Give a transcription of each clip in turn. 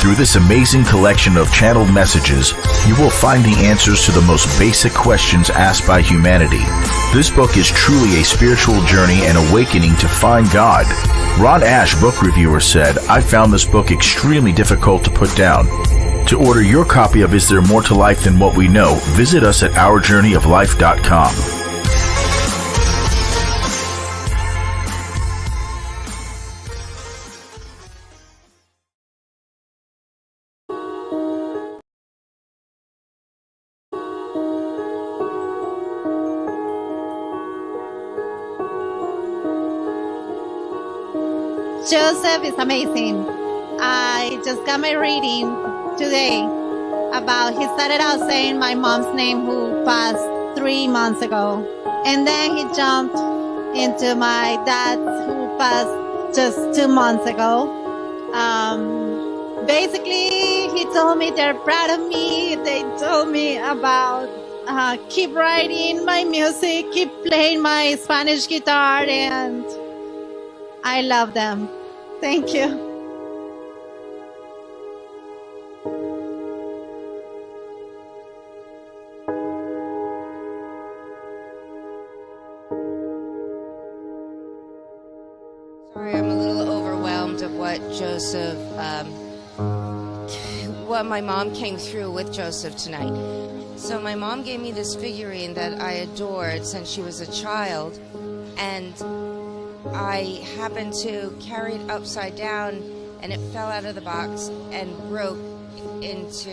Through this amazing collection of channeled messages, you will find the answers to the most basic questions asked by humanity. This book is truly a spiritual journey and awakening to find God. Ron Ash, book reviewer, said, "I found this book extremely difficult to put down." To order your copy of Is There More to Life Than What We Know, visit us at OurJourneyOfLife.com. Joseph is amazing. I just got my reading today about, he started out saying my mom's name who passed 3 months ago. And then he jumped into my dad who passed just 2 months ago. Basically, he told me they're proud of me. They told me about keep writing my music, keep playing my Spanish guitar, and I love them. Thank you. Sorry, I'm a little overwhelmed of what Joseph, what my mom came through with Joseph tonight. So my mom gave me this figurine that I adored since she was a child, and I happened to carry it upside down, and it fell out of the box and broke into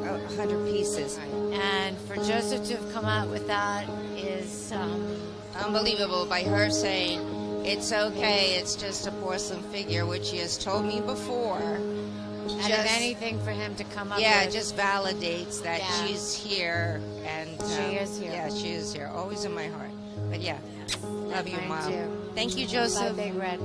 100 pieces. And for Joseph to have come out with that is unbelievable, by her saying, "It's okay, it's just a porcelain figure," which she has told me before. And if anything for him to come up with. It just validates that she's here. And she is here. Yeah, she is here, always in my heart. But yeah, love you, mine Mom. too. Thank you, Joseph. Bye, Big Red.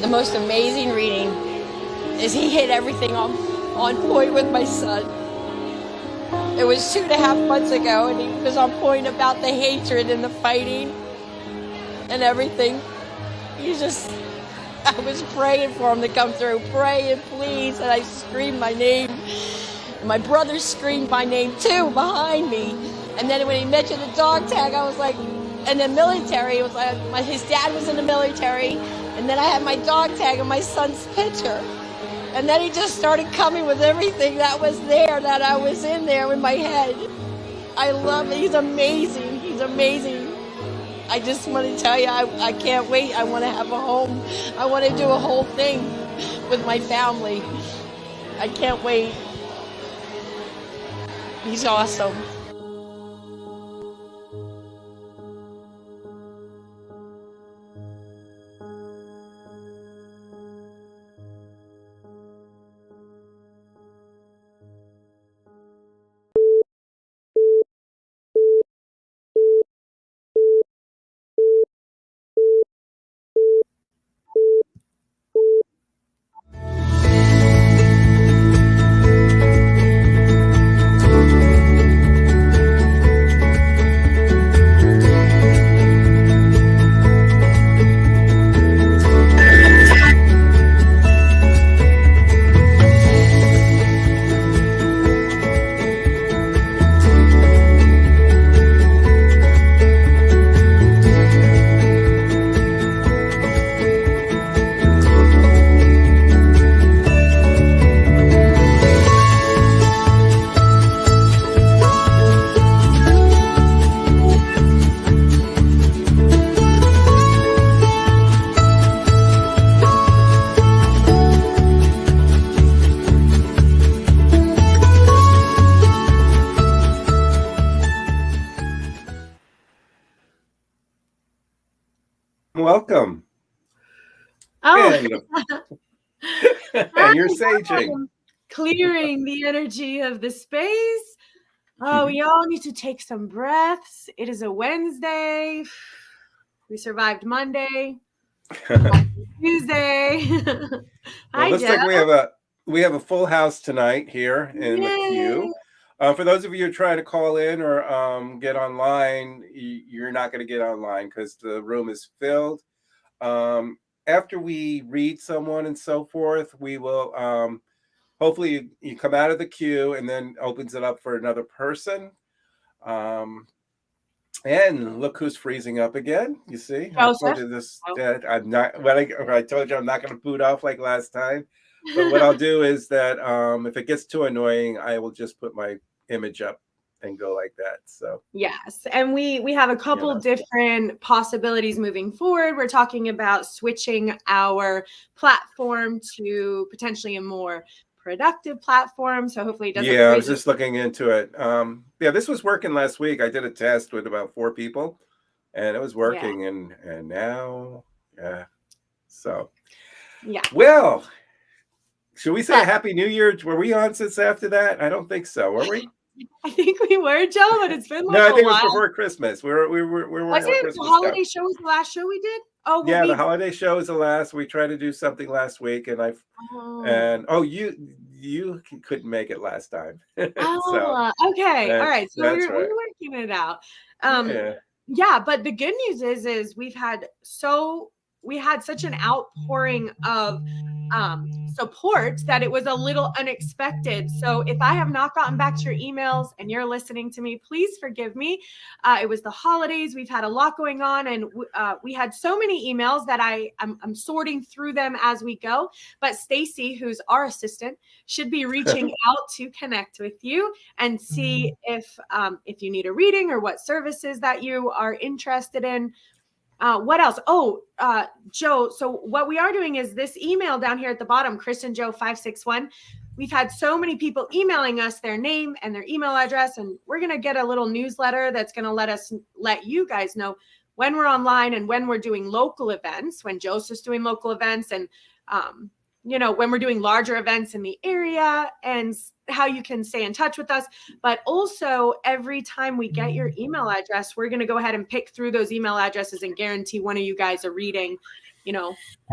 The most amazing reading is he hit everything on point with my son. It was 2.5 months ago, and he was on point about the hatred and the fighting and everything. I was praying for him to come through, praying, please, and I screamed my name. And my brother screamed my name too behind me. And then when he mentioned the dog tag, I was like, and the military, it was like, his dad was in the military, and then I had my dog tag and my son's picture. And then he just started coming with everything that was there, that I was in there in my head. I love it. He's amazing. He's amazing. I just want to tell you, I can't wait. I want to have a home. I want to do a whole thing with my family. I can't wait. He's awesome. Welcome. Oh, And you're saging. Clearing the energy of the space. Oh, we all need to take some breaths. It is a Wednesday. We survived Monday. Tuesday. Hi, It looks like we have a full house tonight here in the queue. For those of you who are trying to call in or get online, you're not going to get online because the room is filled. After we read someone and so forth, we will hopefully you come out of the queue and then opens it up for another person. And look who's freezing up again. You see, I told you this. I'm not. When I told you I'm not going to boot off like last time. But what I'll do is that if it gets too annoying, I will just put my image up and go like that. So yes, and we have a couple different possibilities moving forward. We're talking about switching our platform to potentially a more productive platform. So hopefully it doesn't. Yeah, I was just looking into it. Yeah, this was working last week. I did a test with about 4 people, and it was working. And now, so well. Should we say a Happy New Year? Were we on since after that? I don't think so. Were we? I think we were, Joe, but it's been like no, I think it was before Christmas. We were was it the holiday show was the last show we did? Oh, well, yeah, the holiday show is the last. We tried to do something last week, and you couldn't make it last time. So, okay, all right. So we're working it out. Yeah, but the good news is we had such an outpouring of support that it was a little unexpected. So if I have not gotten back to your emails and you're listening to me, please forgive me. It was the holidays. We've had a lot going on, and we had so many emails that I'm sorting through them as we go. But Stacy, who's our assistant, should be reaching out to connect with you and see if you need a reading or what services that you are interested in. What else? Joe. So what we are doing is this email down here at the bottom, Kristen Joe 561. We've had so many people emailing us their name and their email address, and we're going to get a little newsletter that's going to let you guys know when we're online and when we're doing local events, when Joseph's doing local events, and when we're doing larger events in the area, and how you can stay in touch with us. But also every time we get your email address, we're going to go ahead and pick through those email addresses and guarantee one of you guys a reading,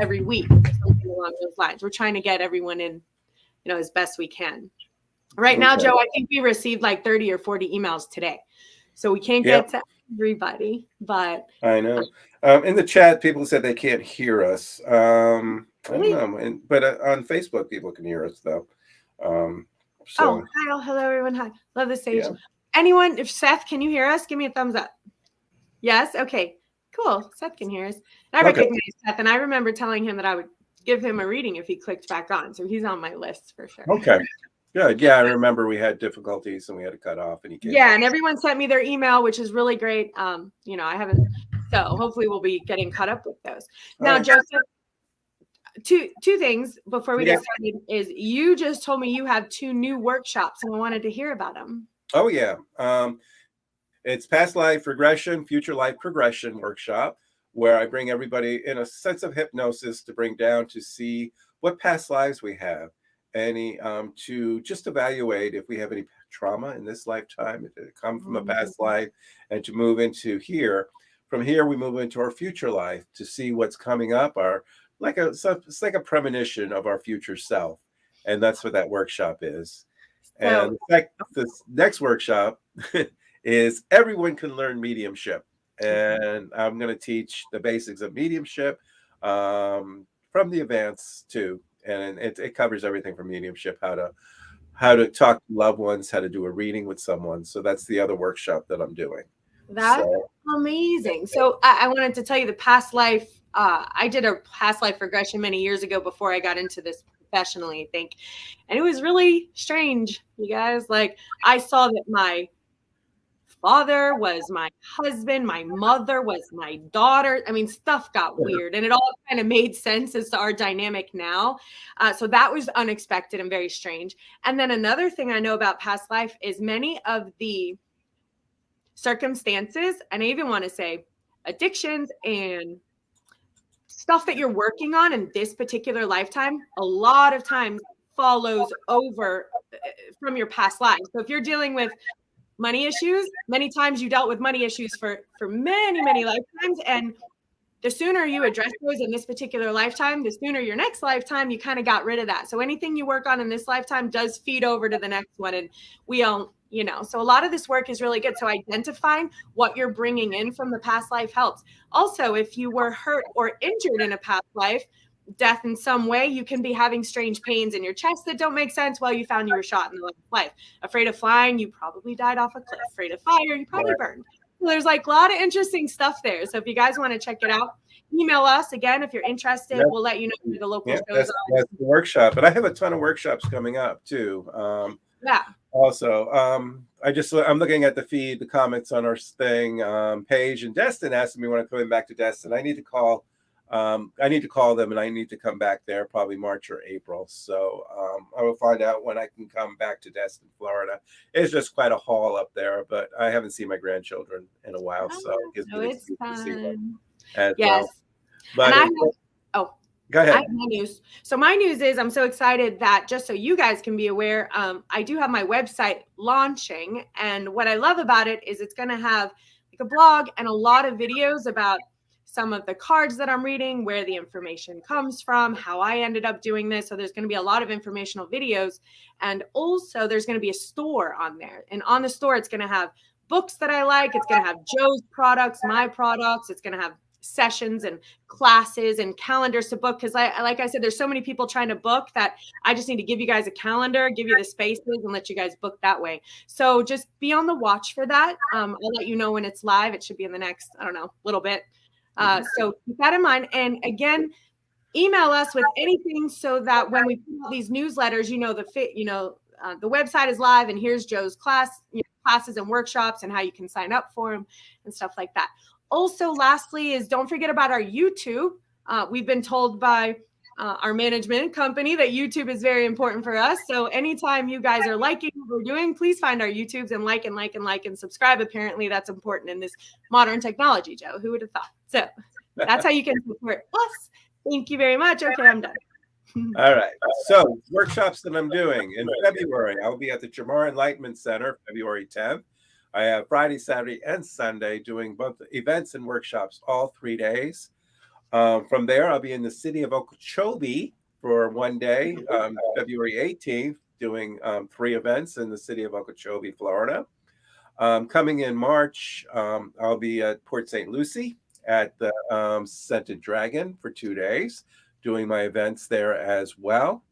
every week, something along those lines. We're trying to get everyone in, as best we can. Right now, Joe, I think we received like 30 or 40 emails today. So we can't get to everybody, but I know. In the chat, people said they can't hear us. Really? I don't know. But on Facebook, people can hear us though. Hi, hello everyone. Hi, love the stage. Anyone? If Seth, can you hear us? Give me a thumbs up. Yes. Okay. Cool. Seth can hear us. And I recognize Seth, and I remember telling him that I would give him a reading if he clicked back on. So he's on my list for sure. Okay. Good. Yeah, I remember we had difficulties and we had to cut off, and he came. And everyone sent me their email, which is really great. I haven't. So hopefully we'll be getting caught up with those. Now, Joseph. Two things before we get started is you just told me you have 2 new workshops, and I wanted to hear about them. Oh yeah. It's past life regression, future life progression workshop, where I bring everybody in a sense of hypnosis to bring down to see what past lives we have, to just evaluate if we have any trauma in this lifetime, if it come from a past life, and to move into here. From here, we move into our future life to see what's coming up. It's like a premonition of our future self, and that's what that workshop is. And this next workshop is everyone can learn mediumship, and I'm going to teach the basics of mediumship from the advanced too, and it covers everything from mediumship, how to talk to loved ones, how to do a reading with someone. So that's the other workshop that I'm doing. That's amazing. So I wanted to tell you the past life. I did a past life regression many years ago before I got into this professionally, I think. And it was really strange, you guys. Like, I saw that my father was my husband, my mother was my daughter. I mean, stuff got weird, and it all kind of made sense as to our dynamic now. So that was unexpected and very strange. And then another thing I know about past life is many of the circumstances, and I even want to say addictions and stuff that you're working on in this particular lifetime, a lot of times follows over from your past life. So if you're dealing with money issues, many times you dealt with money issues for many, many lifetimes, and the sooner you address those in this particular lifetime, the sooner your next lifetime, you kind of got rid of that. So anything you work on in this lifetime does feed over to the next one. And we all, so a lot of this work is really good. So identifying what you're bringing in from the past life helps. Also, if you were hurt or injured in a past life, death in some way, you can be having strange pains in your chest that don't make sense. Well, you found you were shot in the last life. Afraid of flying, you probably died off a cliff. Afraid of fire, you probably burned. So there's like a lot of interesting stuff there. So if you guys want to check it out, email us again if you're interested. We'll let you know where the local shows that's the workshop. But I have a ton of workshops coming up too. Also, I'm looking at the feed, the comments on our thing. Paige and Destin asked me when I'm coming back to Destin. I need to call them, and I need to come back there probably March or April. So I will find out when I can come back to Destin, Florida. It's just quite a haul up there, but I haven't seen my grandchildren in a while, so it gives me it's fun. To see them. Yes. Well. But go ahead. I have my news. So my news is I'm so excited that, just so you guys can be aware, I do have my website launching. And what I love about it is it's going to have like a blog and a lot of videos about some of the cards that I'm reading, where the information comes from, how I ended up doing this. So there's going to be a lot of informational videos. And also there's going to be a store on there. And on the store, it's going to have books that I like. It's going to have Joe's products, my products. It's going to have sessions and classes and calendars to book. Because like I said, there's so many people trying to book that I just need to give you guys a calendar, give you the spaces, and let you guys book that way. So just be on the watch for that. I'll let you know when it's live. It should be in the next, little bit. So keep that in mind. And again, email us with anything so that when we put out these newsletters, the website is live and here's Joe's classes and workshops and how you can sign up for them and stuff like that. Also, lastly, is don't forget about our YouTube. We've been told by our management company that YouTube is very important for us. So anytime you guys are liking what we're doing, please find our YouTubes and like and subscribe. Apparently that's important in this modern technology, Joe. Who would have thought? So that's how you can support us. Thank you very much. Okay, I'm done. All right. So workshops that I'm doing in February, I'll be at the Jamar Enlightenment Center, February 10th. I have Friday, Saturday, and Sunday doing both events and workshops all 3 days. From there, I'll be in the city of Okeechobee for one day, February 18th, doing 3 events in the city of Okeechobee, Florida. Coming in March, I'll be at Port St. Lucie at the Scented Dragon for 2 days, doing my events there as well.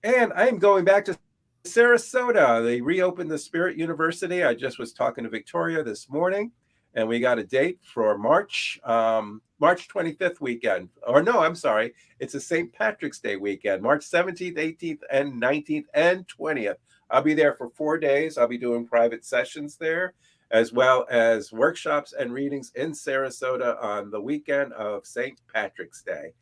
And I'm going back to Sarasota. They reopened the Spirit University. I just was talking to Victoria this morning, and we got a date for March 25th weekend. Or no, I'm sorry. It's a St. Patrick's Day weekend, March 17th, 18th, and 19th, and 20th. I'll be there for 4 days. I'll be doing private sessions there, as well as workshops and readings in Sarasota on the weekend of St. Patrick's Day.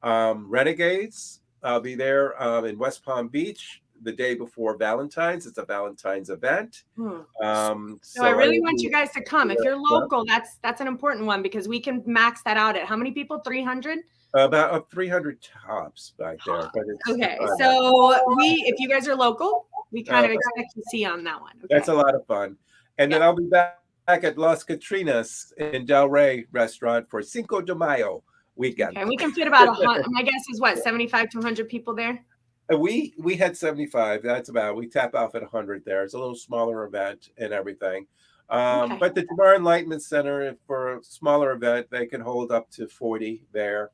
Renegades, I'll be there in West Palm Beach the day before Valentine's. It's a Valentine's event. So I really want you guys to come. If you're local, that's an important one because we can max that out at how many people? 300? About 300 tops back there. But okay, so if you guys are local, we kind of expect to see on that one. Okay. That's a lot of fun. And then I'll be back at Las Catrinas in Del Rey restaurant for Cinco de Mayo weekend. Okay, we can fit about 100. My guess is what, 75 to 100 people there? We had 75. That's about. We tap off at 100 there. It's a little smaller event and everything. But the Jamar Enlightenment Center, for a smaller event, they can hold up to 40 there.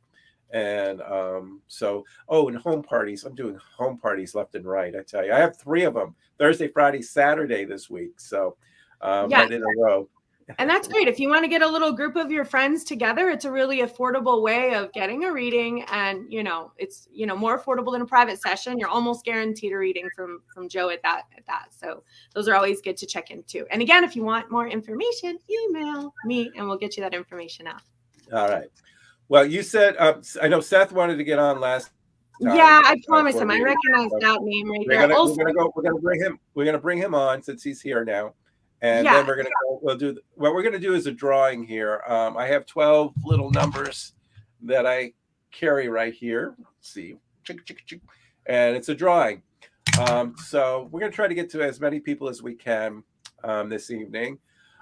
And and home parties. I'm doing home parties left and right. I tell you, I have 3 of them: Thursday, Friday, Saturday this week. So right in a row. And that's great. If you want to get a little group of your friends together, it's a really affordable way of getting a reading. And, it's, more affordable than a private session. You're almost guaranteed a reading from Joe at that. So those are always good to check into. And again, if you want more information, email me and we'll get you that information out. All right. Well, you said, I know Seth wanted to get on last time. Yeah, I promise him. I recognize that name right there. We're going to bring him on since he's here now. And then we're going to go, what we're going to do is a drawing here. I have 12 little numbers that I carry right here. Let's see. And it's a drawing. So we're going to try to get to as many people as we can this evening.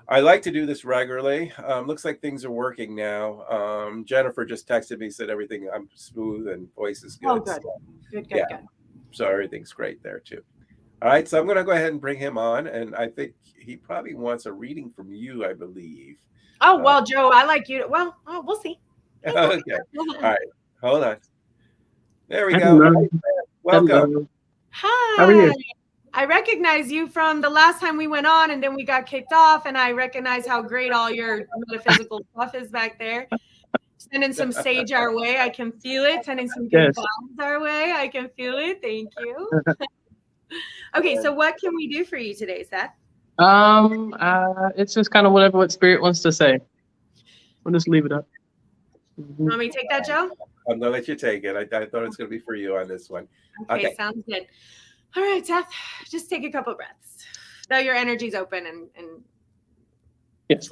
I like to do this regularly. Looks like things are working now. Jennifer just texted me, said everything, I'm smooth and voice is good. Oh, good. So, good. So everything's great there too. All right, so I'm going to go ahead and bring him on, and I think he probably wants a reading from you, I believe. Oh, well, Joe, I like you. Well, we'll see. Okay. All right. Hold on. There we go. Hello. Welcome. Hello. Hi. How are you? I recognize you from the last time we went on, and then we got kicked off, and I recognize how great all your metaphysical stuff is back there. Sending some sage our way. I can feel it. Sending some good vibes our way. I can feel it. Thank you. Okay, so what can we do for you today, Seth? It's just kind of what spirit wants to say. We'll just leave it up. Want me to take that, Joe? I'm gonna let you take it. I thought it's gonna be for you on this one. Okay, sounds good. All right, Seth, just take a couple breaths. Now your energy's open and yes.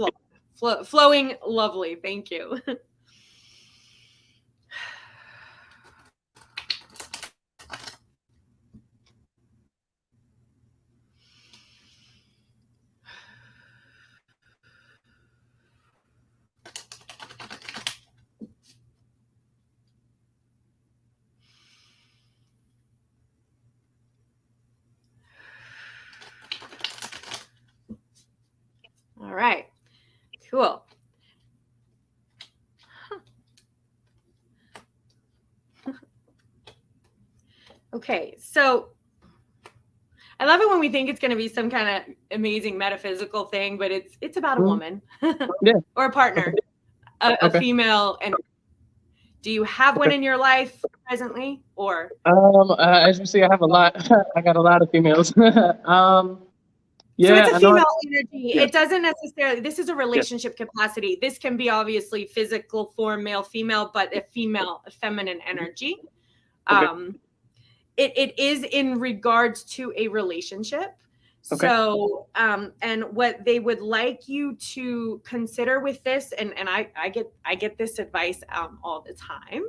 flowing lovely. Thank you. All right, cool. Okay, so I love it when we think it's going to be some kind of amazing metaphysical thing, but it's about a woman or a partner, a female. And do you have one in your life presently, or? As you see, I have a lot. I got a lot of females. So it's a female energy. It doesn't necessarily, this is a relationship capacity. This can be obviously physical form, male, female, but a feminine energy. It is in regards to a relationship. Okay. So, and what they would like you to consider with this, and I get this advice all the time,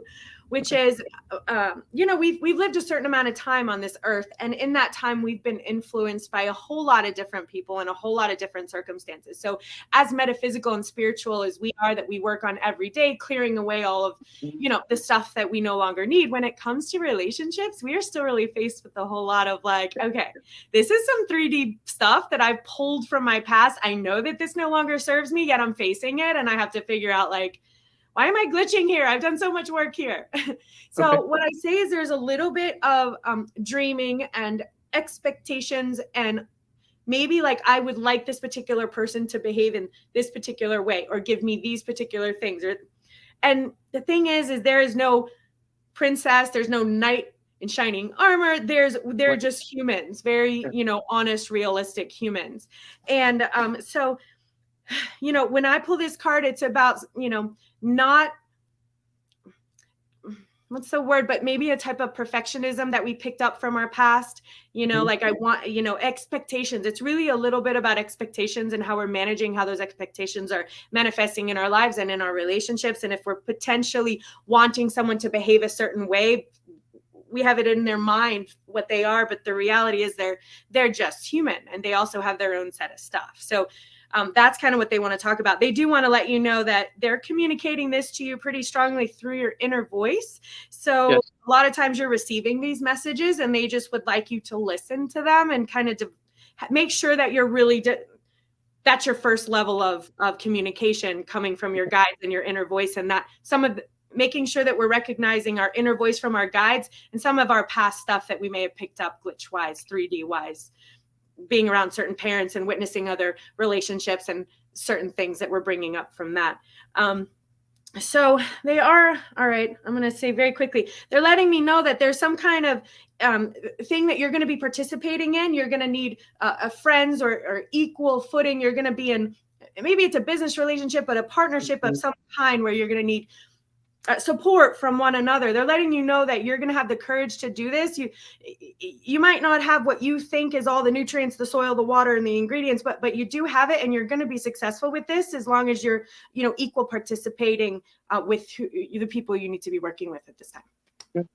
which is, we've lived a certain amount of time on this earth, and in that time we've been influenced by a whole lot of different people and a whole lot of different circumstances. So as metaphysical and spiritual as we are, that we work on every day, clearing away all of, the stuff that we no longer need. When it comes to relationships, we are still really faced with a whole lot of like, okay, this is some 3D stuff that I've pulled from my past. I know that this no longer serves me, yet I'm facing it, and I have to figure out like, why am I glitching here? I've done so much work here. So what I say is there's a little bit of dreaming and expectations, and maybe like I would like this particular person to behave in this particular way or give me these particular things. And the thing is there is no princess, there's no knight in shining armor. They're just humans, very, honest, realistic humans. And so, when I pull this card, it's about, not, what's the word, but maybe a type of perfectionism that we picked up from our past, like I want, expectations. It's really a little bit about expectations and how we're managing how those expectations are manifesting in our lives and in our relationships. And if we're potentially wanting someone to behave a certain way, we have it in their mind what they are, but the reality is they're just human, and they also have their own set of stuff. So that's kind of what they want to talk about. They do want to let you know that they're communicating this to you pretty strongly through your inner voice. So a lot of times you're receiving these messages, and they just would like you to listen to them and kind of make sure that you're really, that's your first level of communication coming from your guides and your inner voice, and that making sure that we're recognizing our inner voice from our guides and some of our past stuff that we may have picked up glitch wise, 3D wise, being around certain parents and witnessing other relationships and certain things that we're bringing up from that. So they are, all right, I'm going to say very quickly, they're letting me know that there's some kind of thing that you're going to be participating in. You're going to need friends or equal footing. You're going to be in, maybe it's a business relationship, but a partnership of some kind where you're going to need support from one another. They're letting you know that you're going to have the courage to do this. You might not have what you think is all the nutrients, the soil, the water, and the ingredients, but you do have it, and you're going to be successful with this as long as you're, equal participating with the people you need to be working with at this time. Good.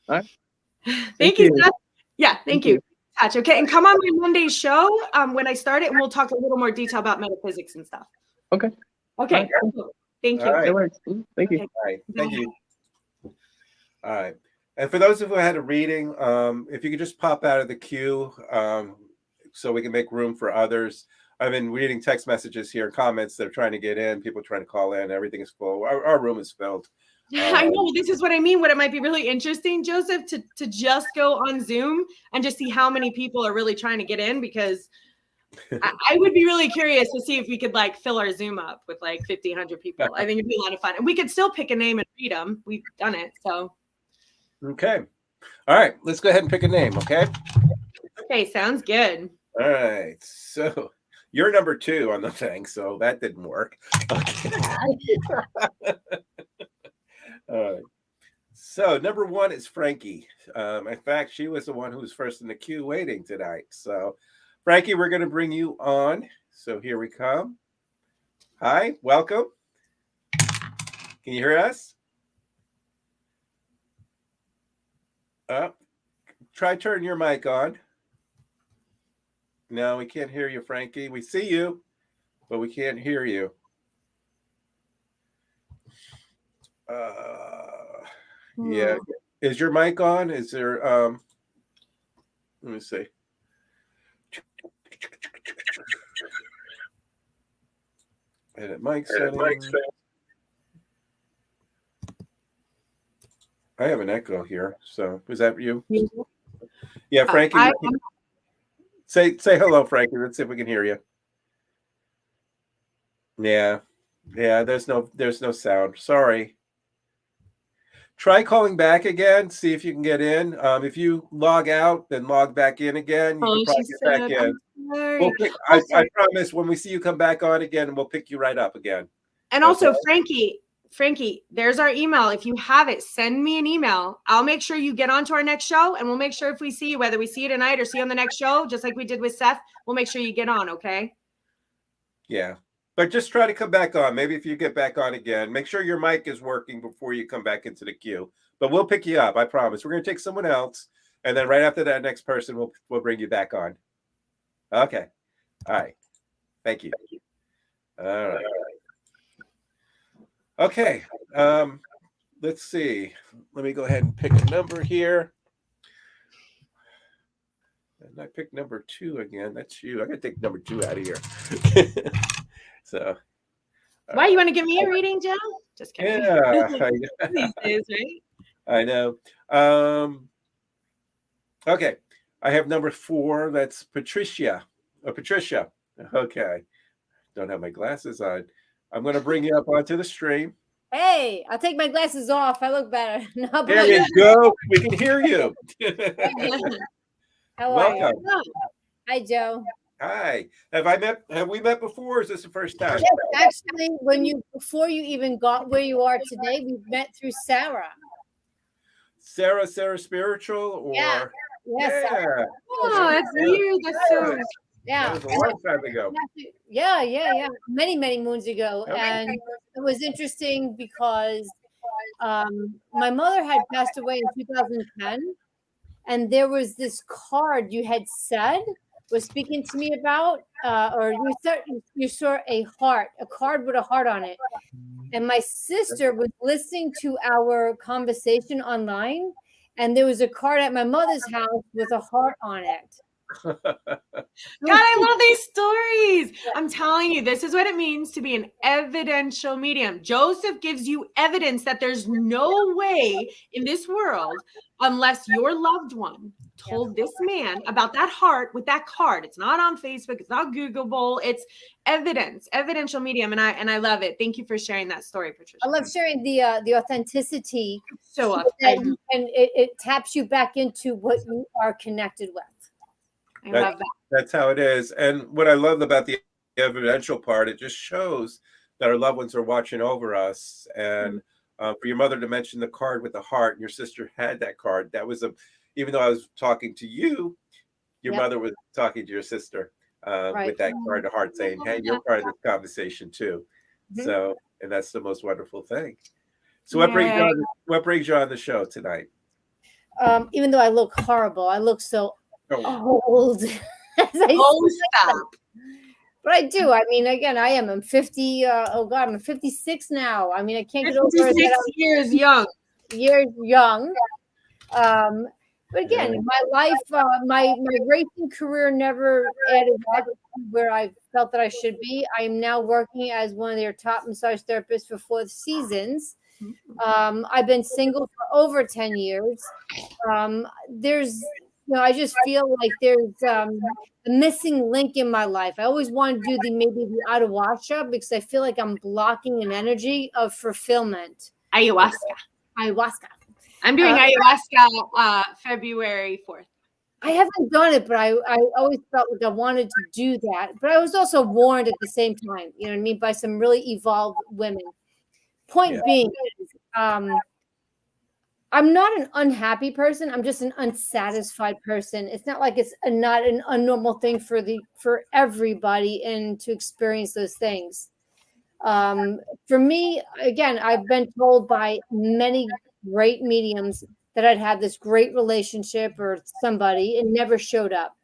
All right. Thank you, Seth. Yeah, thank you. Gotcha. Okay, and come on my Monday show when I start it, and we'll talk a little more detail about metaphysics and stuff. Okay. Okay. Right. Thank you. All right. Thank you. Okay. All right. Thank you. All right. And for those of you who had a reading, if you could just pop out of the queue so we can make room for others. I've been reading text messages here, comments that are trying to get in, people trying to call in. Everything is full. Our room is filled. I know. This is what I mean. What it might be really interesting, Joseph, to just go on Zoom and just see how many people are really trying to get in, because I would be really curious to see if we could like fill our Zoom up with like 50, 100 people. I think it'd be a lot of fun. And we could still pick a name and read them. We've done it. So. Okay. All right. Let's go ahead and pick a name. Okay. Okay. Sounds good. All right. So you're number 2 on the thing. So that didn't work. Okay. All right. So number 1 is Frankie. In fact, she was the one who was first in the queue waiting tonight. So Frankie, we're going to bring you on. So here we come. Hi, welcome. Can you hear us? Try turning your mic on. No, we can't hear you, Frankie. We see you, but we can't hear you. Yeah. Is your mic on? Is there let me see. Edit mic settings. I have an echo here. So is that you? Yeah, Frankie. Say hello, Frankie. Let's see if we can hear you. Yeah. There's no sound. Sorry. Try calling back again. See if you can get in. If you log out, then log back in again. You can probably get back in. I promise when we see you come back on again, we'll pick you right up again. And also, Frankie, there's our email. If you have it, send me an email. I'll make sure you get onto our next show, and we'll make sure if we see you, whether we see you tonight or see you on the next show, just like we did with Seth, we'll make sure you get on, okay? Yeah. But just try to come back on. Maybe if you get back on again, make sure your mic is working before you come back into the queue. But we'll pick you up, I promise. We're going to take someone else, and then right after that next person, we'll bring you back on. Okay. All right. Thank you. All right. Okay. Let's see. Let me go ahead and pick a number here. And I picked number 2 again. That's you. I got to take number 2 out of here. So. Why, you want to give me a reading, Joe? Just kidding. Yeah. These days, right? I know. Okay. I have number 4. That's Patricia. Patricia. Okay. Don't have my glasses on. I'm going to bring you up onto the stream. Hey, I'll take my glasses off. I look better. No, there you go. We can hear you. How Welcome. are you? Hi, Joe. Hi. Have we met before, or is this the first time? Yes, actually, before you even got where you are today, we met through Sarah. Sarah Spiritual, or yeah. Yes. Yeah. Oh, that's you. That's so. Yeah. That was a long time ago. Yeah. Many moons ago. Okay. And it was interesting because my mother had passed away in 2010. And there was this card you had said was speaking to me about, or you saw a card with a heart on it. And my sister was listening to our conversation online, and there was a card at my mother's house with a heart on it. God, I love these stories. I'm telling you, this is what it means to be an evidential medium. Joseph gives you evidence that there's no way in this world, unless your loved one told this man about that heart with that card. It's not on Facebook. It's not Googleable. It's evidence, evidential medium. And I love it. Thank you for sharing that story, Patricia. I love sharing the authenticity. So and it taps you back into what you are connected with. I love that. That's how it is. And what I love about the evidential part, it just shows that our loved ones are watching over us. And for your mother to mention the card with the heart, and your sister had that card, that was even though I was talking to you, your mother was talking to your sister with that card, the heart, saying, hey, you're part of this conversation too. So, and that's the most wonderful thing. So what brings you on the show tonight? Even though I look horrible, I look so old. Oh, stop. But I do. I mean, again, I am. I'm 50. Oh God, I'm 56 now. I mean, I can't get over it. 56 years young. Years young. But again, my life, my racing career never added up to where I felt that I should be. I am now working as one of their top massage therapists for 4 seasons. I've been single for over 10 years. There's, I just feel like there's a missing link in my life. I always want to do maybe the ayahuasca because I feel like I'm blocking an energy of fulfillment. Ayahuasca. I'm doing ayahuasca February 4th. I haven't done it, but I always felt like I wanted to do that. But I was also warned at the same time, you know what I mean, by some really evolved women. Point being, I'm not an unhappy person. I'm just an unsatisfied person. It's not like it's not an unnormal thing for everybody and to experience those things. For me, again, I've been told by many great mediums that I'd have this great relationship or somebody and never showed up.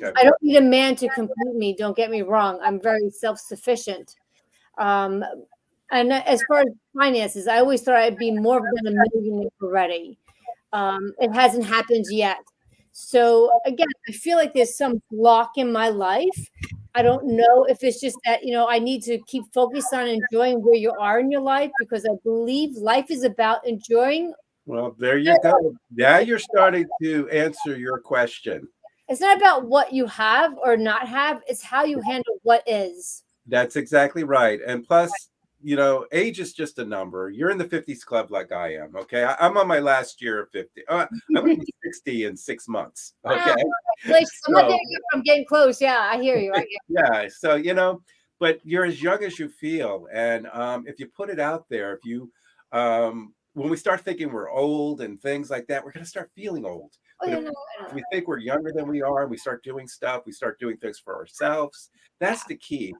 Okay. I don't need a man to complete me. Don't get me wrong. I'm very self-sufficient. And as far as finances, I always thought I'd be more than a millionaire already. It hasn't happened yet. So again, I feel like there's some block in my life. I don't know if it's just that, I need to keep focused on enjoying where you are in your life because I believe life is about enjoying. Well, there you go. Now you're starting to answer your question. It's not about what you have or not have. It's how you handle what is. That's exactly right. And plus, age is just a number. You're in the 50s club like I am. Okay. I'm on my last year of 50. I'm going to be 60 in 6 months. Okay. I'm getting close. Yeah, I hear you. Yeah. So, but you're as young as you feel. And if you put it out there, if you, when we start thinking we're old and things like that, we're going to start feeling old. If we think we're younger than we are, we start doing stuff, we start doing things for ourselves. That's the key.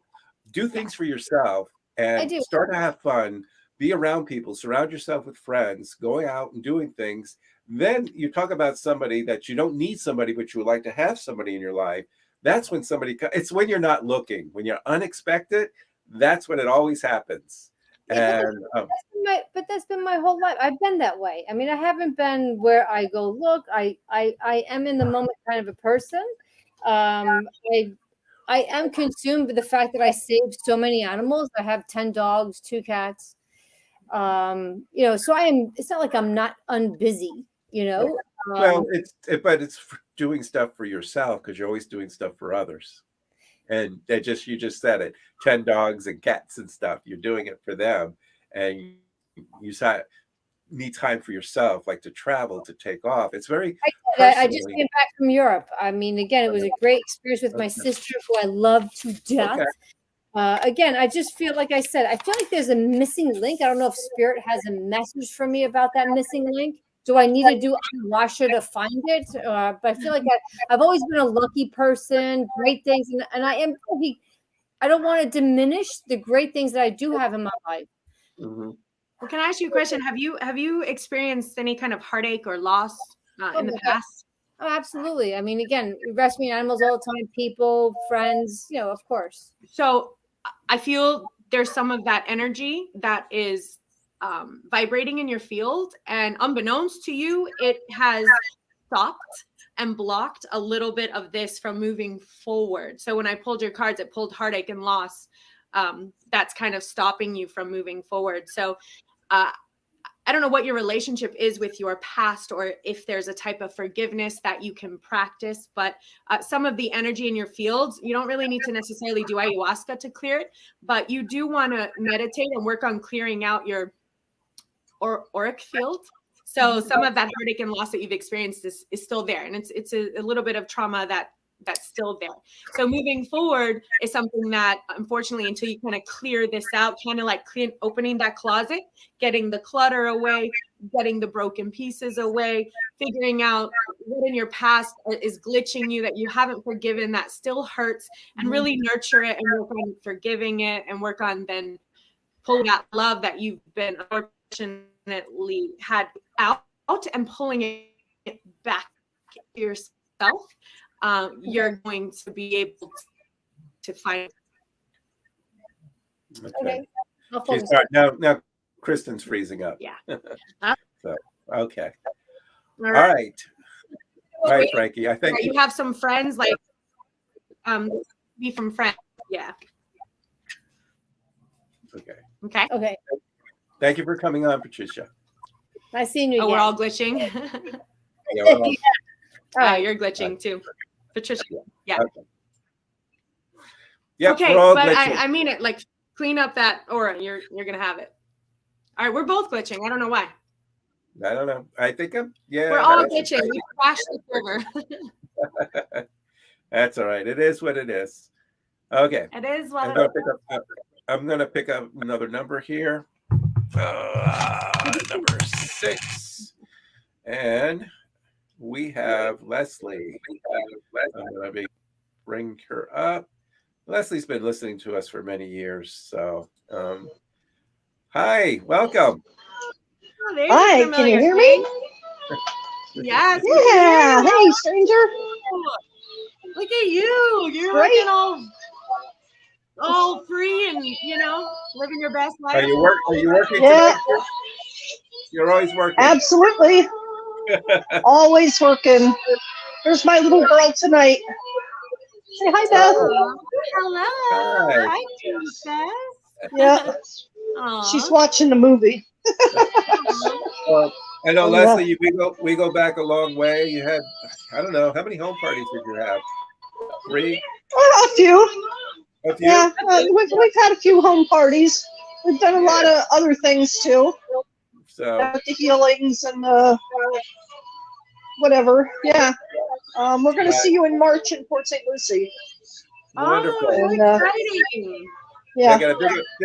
Do things for yourself. And start to have fun, be around people, surround yourself with friends, going out and doing things. Then you talk about somebody that you don't need somebody, but you would like to have somebody in your life. That's when it's when you're not looking, when you're unexpected, that's when it always happens. And but that's been my whole life. I've been that way. I mean, I haven't been where I go, look, I am in the moment kind of a person. I am consumed with the fact that I saved so many animals. I have 10 dogs, 2 cats. So it's not like I'm not unbusy, Well, it's doing stuff for yourself because you're always doing stuff for others. And you just said it, 10 dogs and cats and stuff. You're doing it for them. And you need time for yourself, like to travel, to take off. It's very I just came back from Europe. I mean, again, it was a great experience with my sister, who I love to death. Okay. Again, I just feel like I said, I feel like there's a missing link. I don't know if Spirit has a message for me about that missing link. Do I need to do ayahuasca to find it? But I feel like I've always been a lucky person, great things, and I am. I don't want to diminish the great things that I do have in my life. Mm-hmm. Well, can I ask you a question? Have you experienced any kind of heartache or loss in the past? Oh, absolutely. I mean, again, rescuing animals all the time, people, friends, of course. So I feel there's some of that energy that is vibrating in your field, and unbeknownst to you, it has stopped and blocked a little bit of this from moving forward. So when I pulled your cards, it pulled heartache and loss. That's kind of stopping you from moving forward. So I don't know what your relationship is with your past, or if there's a type of forgiveness that you can practice, but some of the energy in your fields, you don't really need to necessarily do ayahuasca to clear it, but you do want to meditate and work on clearing out your auric field. So some of that heartache and loss that you've experienced is still there. And it's a little bit of trauma that's still there. So moving forward is something that, unfortunately, until you kind of clear this out, kind of like opening that closet, getting the clutter away, getting the broken pieces away, figuring out what in your past is glitching you that you haven't forgiven, that still hurts, and really nurture it and work on forgiving it and work on then pulling that love that you've been unfortunately had out and pulling it back to yourself you're going to be able to find. Okay. Now Kristen's freezing up. Yeah. So okay. All right. All right, Frankie. I think you have some friends like be from friends. Yeah. Okay. Okay. Thank you for coming on, Patricia. Nice seeing you again. We're all glitching. Yeah, we're all... You're glitching too, Patricia. Yeah. Okay. Yep, okay, we're all but glitching. I mean it. Like, clean up that aura. You're gonna have it. All right, we're both glitching. I don't know why. I don't know. I think we're all glitching. We crashed the server. That's all right. It is what it is. Okay. It is what I'm gonna pick up another number here. Number 6. And we have Leslie. I'm gonna bring her up. Leslie's been listening to us for many years. So hi, welcome. Hi, can you hear me? Yes. Yeah. Hey, stranger. Look at you. You're looking all free and living your best life. Are you working? Yeah. Tonight? You're always working. Absolutely. Always working. There's my little girl tonight. Say hi, Beth. Hello. Hi, Princess. Yeah. She's watching the movie. Well, I know, Leslie, we go back a long way. You had, I don't know, how many home parties did you have? 3? A few. A few? Yeah, we've had a few home parties. We've done a lot of other things too. So the healings and whatever. Yeah. We're going to see you in March in Port St. Lucie. Wonderful. And, exciting. Yeah.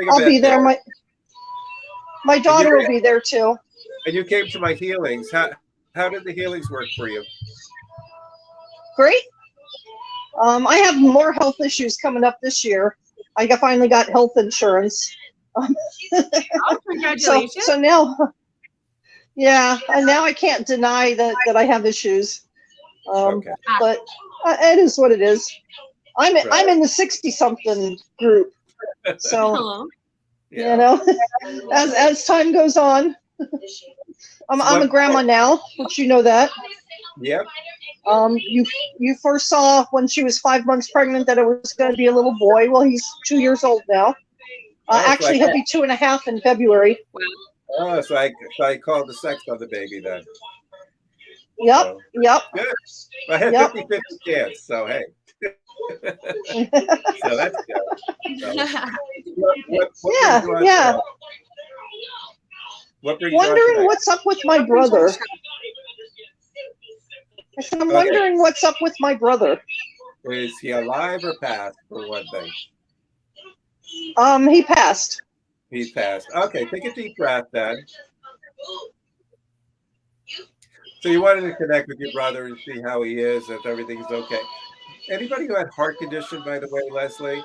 I'll be there. My daughter will be there too. And you came to my healings. How did the healings work for you? Great. I have more health issues coming up this year. I finally got health insurance. Congratulations. So now, yeah, and now I can't deny that I have issues. But it is what it is. I'm in the 60-something group. So, as time goes on, I'm a grandma now, which you know that. Yep. You first saw when she was 5 months pregnant that it was going to be a little boy. Well, he's 2 years old now. Actually, he'll be 2.5 in February. Oh, so I called the sex on the baby then. Yep. Yep. Good. I had 50-50 chance, so hey. So that's good. So, yeah. What brings wondering what's up with my brother. I said, I'm wondering what's up with my brother. Is he alive or passed, for one thing? He passed. He's passed. Okay, take a deep breath then. So you wanted to connect with your brother and see how he is, if everything's okay. Anybody who had heart condition, by the way, Leslie,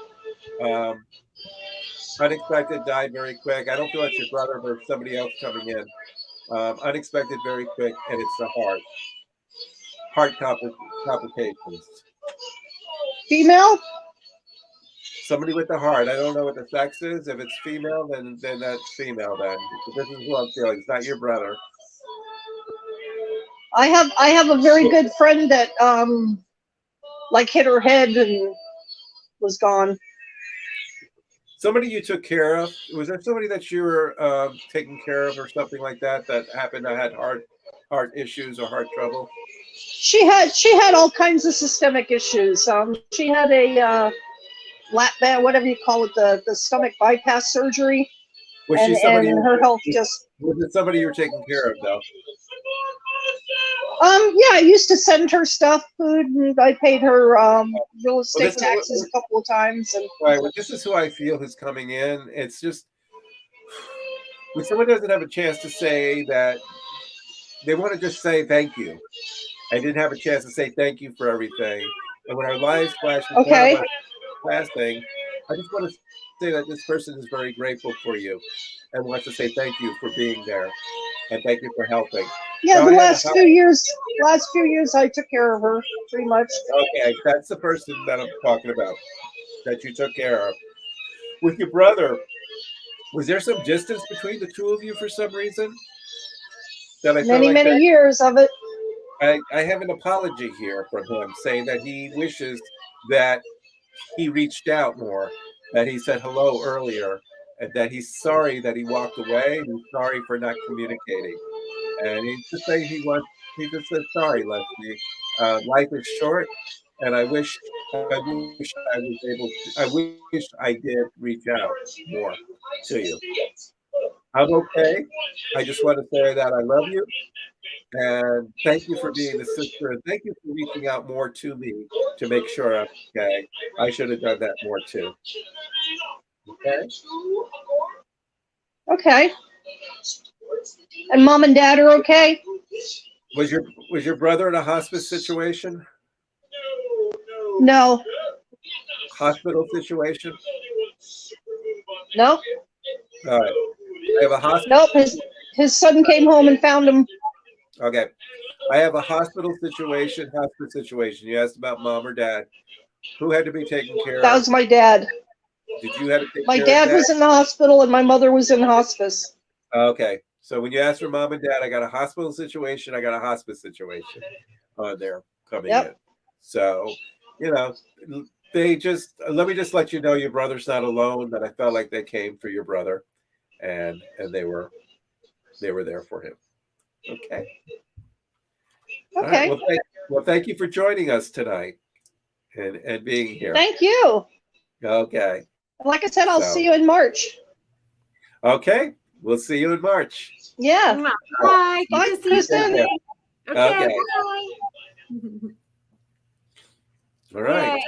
unexpected, died very quick. I don't feel it's your brother, but somebody else coming in. Unexpected, very quick, and it's the heart. Heart complications. Female? Somebody with the heart. I don't know what the sex is. If it's female, then that's female. Then this is who I'm feeling. It's not your brother. I have a very good friend that hit her head and was gone. Somebody you took care of. Was there somebody that you were taking care of or something like that happened that had heart issues or heart trouble? She had all kinds of systemic issues. She had a lap band, whatever you call it, the stomach bypass surgery. Was she somebody? And her health just. Was it somebody you were taking care of though? Yeah, I used to send her stuff, food, and I paid her real estate taxes a couple of times. And right, well, this is who I feel is coming in. It's just when someone doesn't have a chance to say that, they want to just say thank you. I didn't have a chance to say thank you for everything. And when our lives flash, last thing, I just want to say that this person is very grateful for you and wants to say thank you for being there and thank you for helping. Yeah, the last few years, I took care of her pretty much. Okay, that's the person that I'm talking about that you took care of. With your brother, was there some distance between the two of you for some reason? That I felt like Many that years of it. I have an apology here from him saying that he wishes that he reached out more, that he said hello earlier, and that he's sorry that he walked away, and he's sorry for not communicating. And he just say he just said sorry, Leslie. Life is short, and I wish I was able to. I wish I did reach out more to you. I'm okay. I just want to say that I love you. And thank you for being the sister. And thank you for reaching out more to me to make sure I'm okay. I should have done that more too. Okay. Okay. And mom and dad are okay? Was your brother in a hospice situation? No. Hospital situation? No. All right. I have a hospital. Nope. His son came home and found him. Okay. I have a hospice situation. You asked about mom or dad. Who had to be taken care of? That was my dad. Did you have to take My care dad of was in the hospital and my mother was in hospice. Okay. So when you ask for mom and dad, I got a hospital situation. I got a hospice situation on there coming in. So, they just let me just let you know your brother's not alone. That I felt like they came for your brother, and they were there for him. Okay. Okay. All right. Well, thank you for joining us tonight and being here. Thank you. Okay. Like I said, I'll see you in March. Okay. We'll see you in March. Yeah. Bye. Bye, Kristen. Okay. Bye. All right. Yay.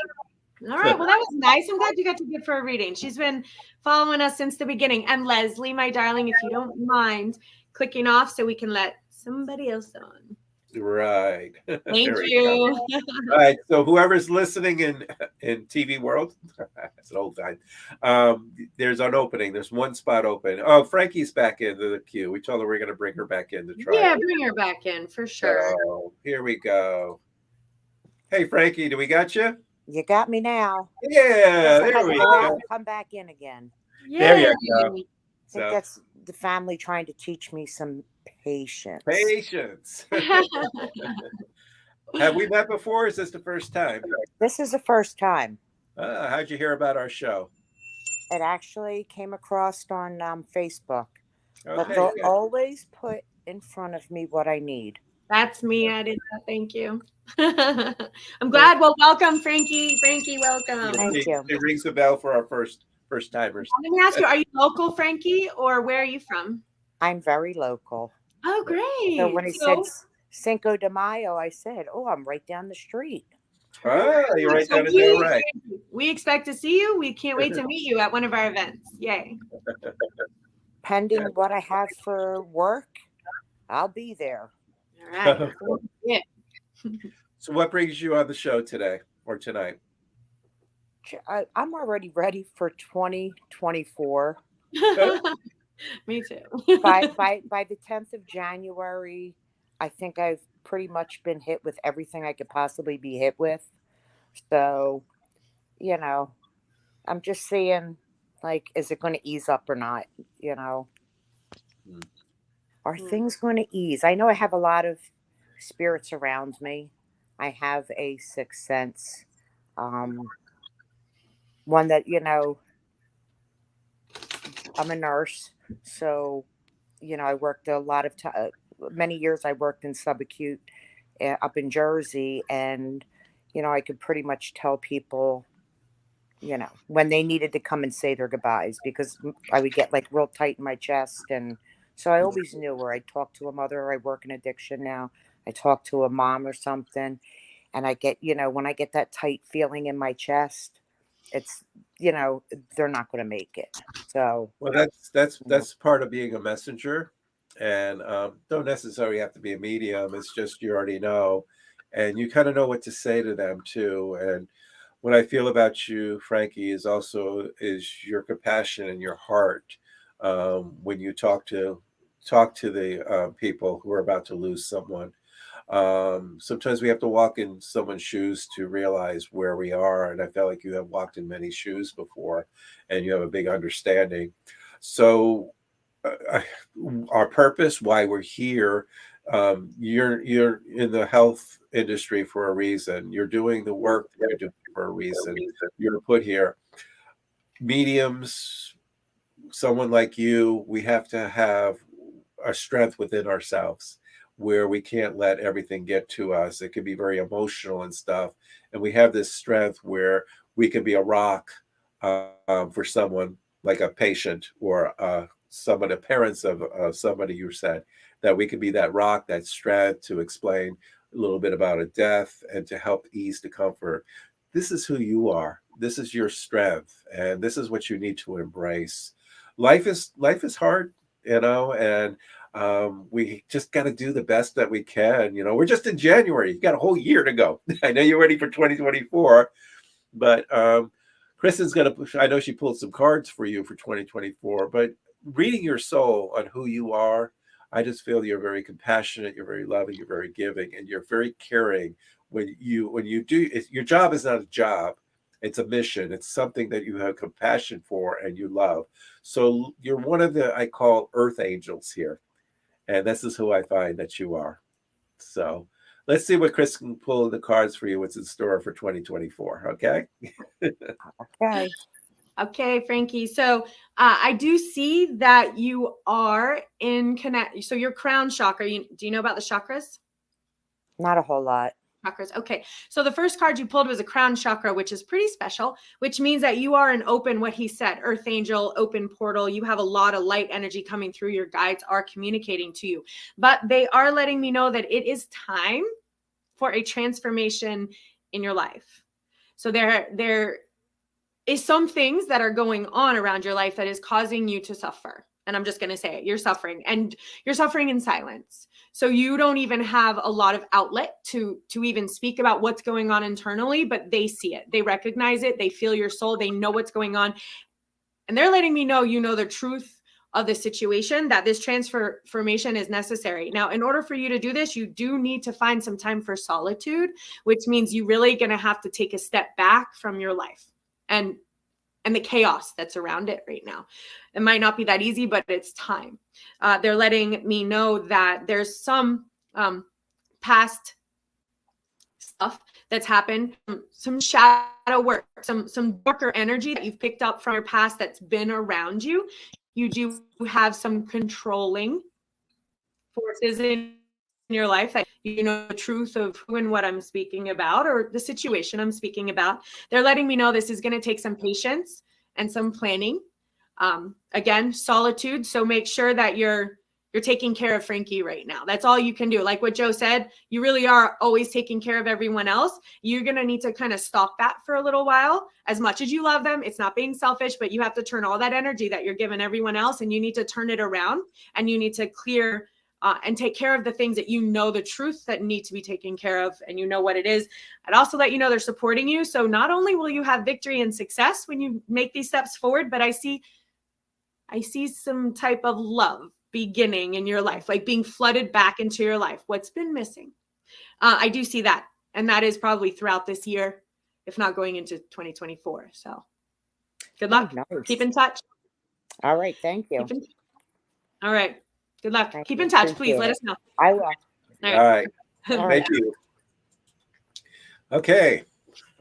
All right. Well, that was nice. I'm glad you got to give her a reading. She's been following us since the beginning. And Leslie, my darling, if you don't mind clicking off so we can let somebody else on. Right. Thank you. All right. So whoever's listening in TV world, that's an old time. There's an opening. There's one spot open. Oh, Frankie's back into the queue. We told her we're going to bring her back in to try. Yeah, bring her back in for sure. So here we go. Hey, Frankie, do we got you? You got me now. Yeah, there we go. Come back in again. There you go. I think that's the family trying to teach me some patience. Have we met before? Or is this the first time? This is the first time. How'd you hear about our show? It actually came across on Facebook. Okay, but they'll always put in front of me what I need. That's me. I did that. Thank you. I'm glad. Well, welcome, Frankie. Frankie, welcome. Thank you. It rings a bell for our first timers. Let me ask you, are you local, Frankie, or where are you from? I'm very local. Oh, great. So when he said Cinco de Mayo, I said, oh, I'm right down the street. Oh, you're right down the street, right. We expect to see you. We can't wait to meet you at one of our events. Yay. Pending what I have for work, I'll be there. All right. Yeah. So what brings you on the show today or tonight? I'm already ready for 2024. Me too. by the 10th of January, I think I've pretty much been hit with everything I could possibly be hit with. So, I'm just seeing, is it going to ease up or not? Are things going to ease? I know I have a lot of spirits around me. I have a sixth sense. One that, I'm a nurse. So, I worked a lot of time. Many years I worked in subacute up in Jersey. And, I could pretty much tell people, when they needed to come and say their goodbyes, because I would get real tight in my chest. And so I always knew where I'd talk to a mother. I work in addiction now. I talk to a mom or something. And I get, when I get that tight feeling in my chest, it's, they're not going to make it. So, well, that's part of being a messenger, and don't necessarily have to be a medium. It's just, you already know, and you kind of know what to say to them too. And what I feel about you, Frankie, is your compassion and your heart when you talk to talk to the people who are about to lose someone. Sometimes we have to walk in someone's shoes to realize where we are. And I felt like you have walked in many shoes before and you have a big understanding. So our purpose, why we're here, you're in the health industry for a reason. You're doing the work that you're doing for a reason. You're put here. Mediums, someone like you, we have to have a strength within ourselves where we can't let everything get to us. It can be very emotional and stuff. And we have this strength where we can be a rock for someone like a patient or someone, the parents of somebody you said, that we can be that rock, that strength to explain a little bit about a death and to help ease the comfort. This is who you are. This is your strength. And this is what you need to embrace. Life is hard, and we just got to do the best that we can. We're just in January. You got a whole year to go. I know you're ready for 2024, but Kristen's going to, I know she pulled some cards for you for 2024, but reading your soul on who you are, I just feel you're very compassionate, you're very loving, you're very giving, and you're very caring. When you do, your job is not a job. It's a mission. It's something that you have compassion for and you love. So you're one of the, I call, earth angels here. And this is who I find that you are. So let's see what Chris can pull the cards for you, what's in store for 2024. Okay? Okay. Okay, Frankie. So I do see that you are in connect. So your crown chakra, do you know about the chakras? Not a whole lot. Chakras. Okay. So the first card you pulled was a crown chakra, which is pretty special, which means that you are an open, what he said, earth angel, open portal. You have a lot of light energy coming through. Your guides are communicating to you, but they are letting me know that it is time for a transformation in your life. So there is some things that are going on around your life that is causing you to suffer. And I'm just going to say it. You're suffering, and you're suffering in silence. So you don't even have a lot of outlet to even speak about what's going on internally, but they see it. They recognize it. They feel your soul. They know what's going on. And they're letting me know, the truth of the situation, that this transformation is necessary. Now, in order for you to do this, you do need to find some time for solitude, which means you really going to have to take a step back from your life and the chaos that's around it right now. It might not be that easy, but it's time. They're letting me know that there's some past stuff that's happened, some shadow work, some darker energy that you've picked up from your past that's been around you. You do have some controlling forces in your life that the truth of who and what I'm speaking about, or the situation I'm speaking about. They're letting me know this is going to take some patience and some planning. Again, solitude. So make sure that you're taking care of Frankie right now. That's all you can do. Like what Joe said, you really are always taking care of everyone else. You're going to need to kind of stop that for a little while. As much as you love them, it's not being selfish, but you have to turn all that energy that you're giving everyone else, and you need to turn it around, and you need to clear and take care of the things that the truth that need to be taken care of, and what it is. I'd also let you know they're supporting you. So not only will you have victory and success when you make these steps forward, but I see some type of love beginning in your life, like being flooded back into your life. What's been missing? I do see that. And that is probably throughout this year, if not going into 2024. So good luck. Nice. Keep in touch. All right. Thank you. All right. Good luck. Keep in touch, please. Let us know. I will. All right. Thank you. Okay.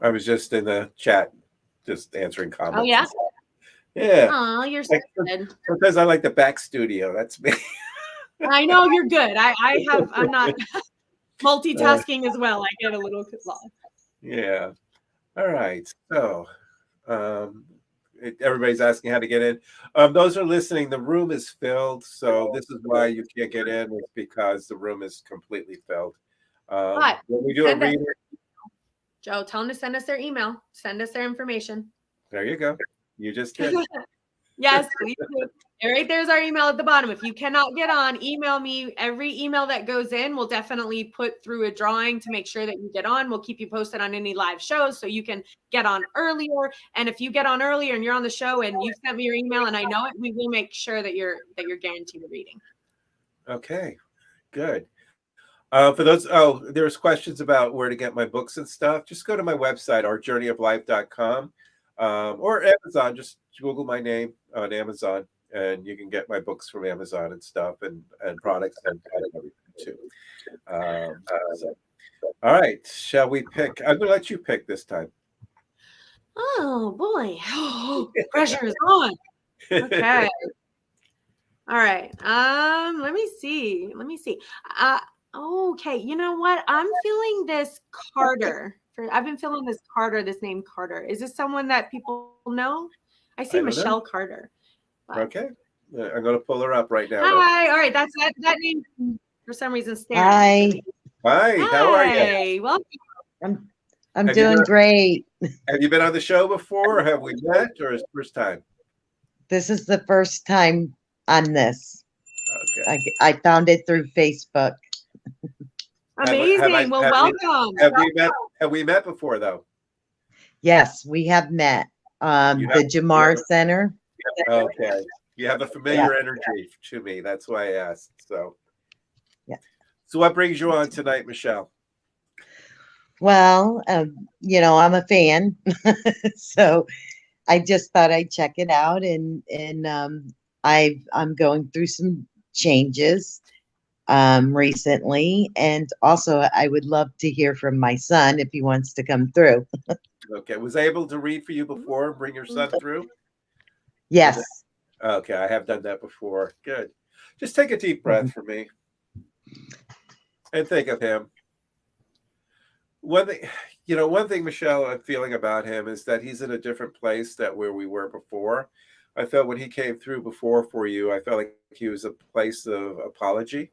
I was just in the chat, just answering comments. Oh, yeah? Yeah. Oh, you're so good. Sometimes I like the back studio. That's me. I know you're good. I'm not multitasking as well. I get a little lost. Yeah. All right. So, everybody's asking how to get in. Those are listening. The room is filled, so this is why you can't get in. It's because the room is completely filled. When we do a reading, Joe, tell them to send us their email. Send us their information. There you go. You just did. Yes, please do. And right there's our email at the bottom. If you cannot get on, email me. Every email that goes in, we'll definitely put through a drawing to make sure that you get on. We'll keep you posted on any live shows so you can get on earlier. And if you get on earlier and you're on the show and you sent me your email and I know it, we will make sure that you're guaranteed a reading. Okay, good. For those, there's questions about where to get my books and stuff. Just go to my website, ourjourneyoflife.com, or Amazon. Just Google my name on Amazon, and you can get my books from Amazon and stuff, and products and everything too. So, all right, shall we pick? I'm going to let you pick this time. Oh boy, pressure is on. Okay. All right. Let me see. Okay. You know what? I'm feeling this Carter. I've been feeling this Carter, this name Carter. Is this someone that people know? I see Michelle Carter. Okay. I'm going to pull her up right now. Hi. All right. That's that name for some reason staring. Hi. Hi. How are you? Welcome. I'm doing great. Have you been on the show before, or have we met, or is it the first time? This is the first time on this. Okay. I found it through Facebook. Amazing. Welcome. Have we met before, though? Yes, we have met. The Jamar Center. Okay. You have a familiar energy to me. That's why I asked. So, yeah. So what brings you on tonight, Michelle? Well, I'm a fan, so I just thought I'd check it out, and I'm going through some changes recently, and also I would love to hear from my son if he wants to come through. Okay, was I able to read for you before and bring your son through? Yes. Okay, I have done that before. Good. Just take a deep breath for me and think of him. One thing, Michelle, I'm feeling about him is that he's in a different place than where we were before. I felt when he came through before for you, I felt like he was a place of apology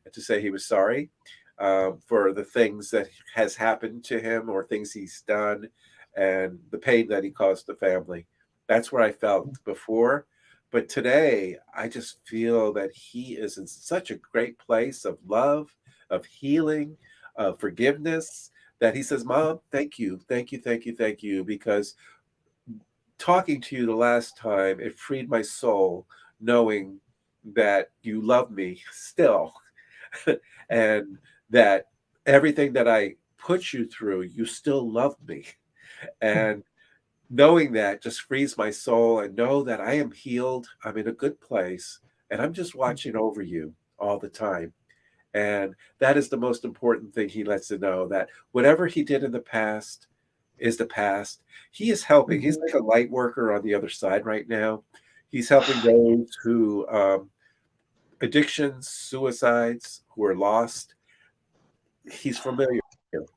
and to say he was sorry for the things that has happened to him or things he's done and the pain that he caused the family. That's where I felt before. But today, I just feel that he is in such a great place of love, of healing, of forgiveness, that he says, Mom, thank you, because talking to you the last time, it freed my soul, knowing that you love me still, and that everything that I put you through, you still love me. And knowing that just frees my soul, and know that I am healed, I'm in a good place, and I'm just watching over you all the time. And that is the most important thing he lets you know, that whatever he did in the past is the past. He is helping. He's like a light worker on the other side right now. He's helping those who, addictions, suicides, who are lost. He's familiar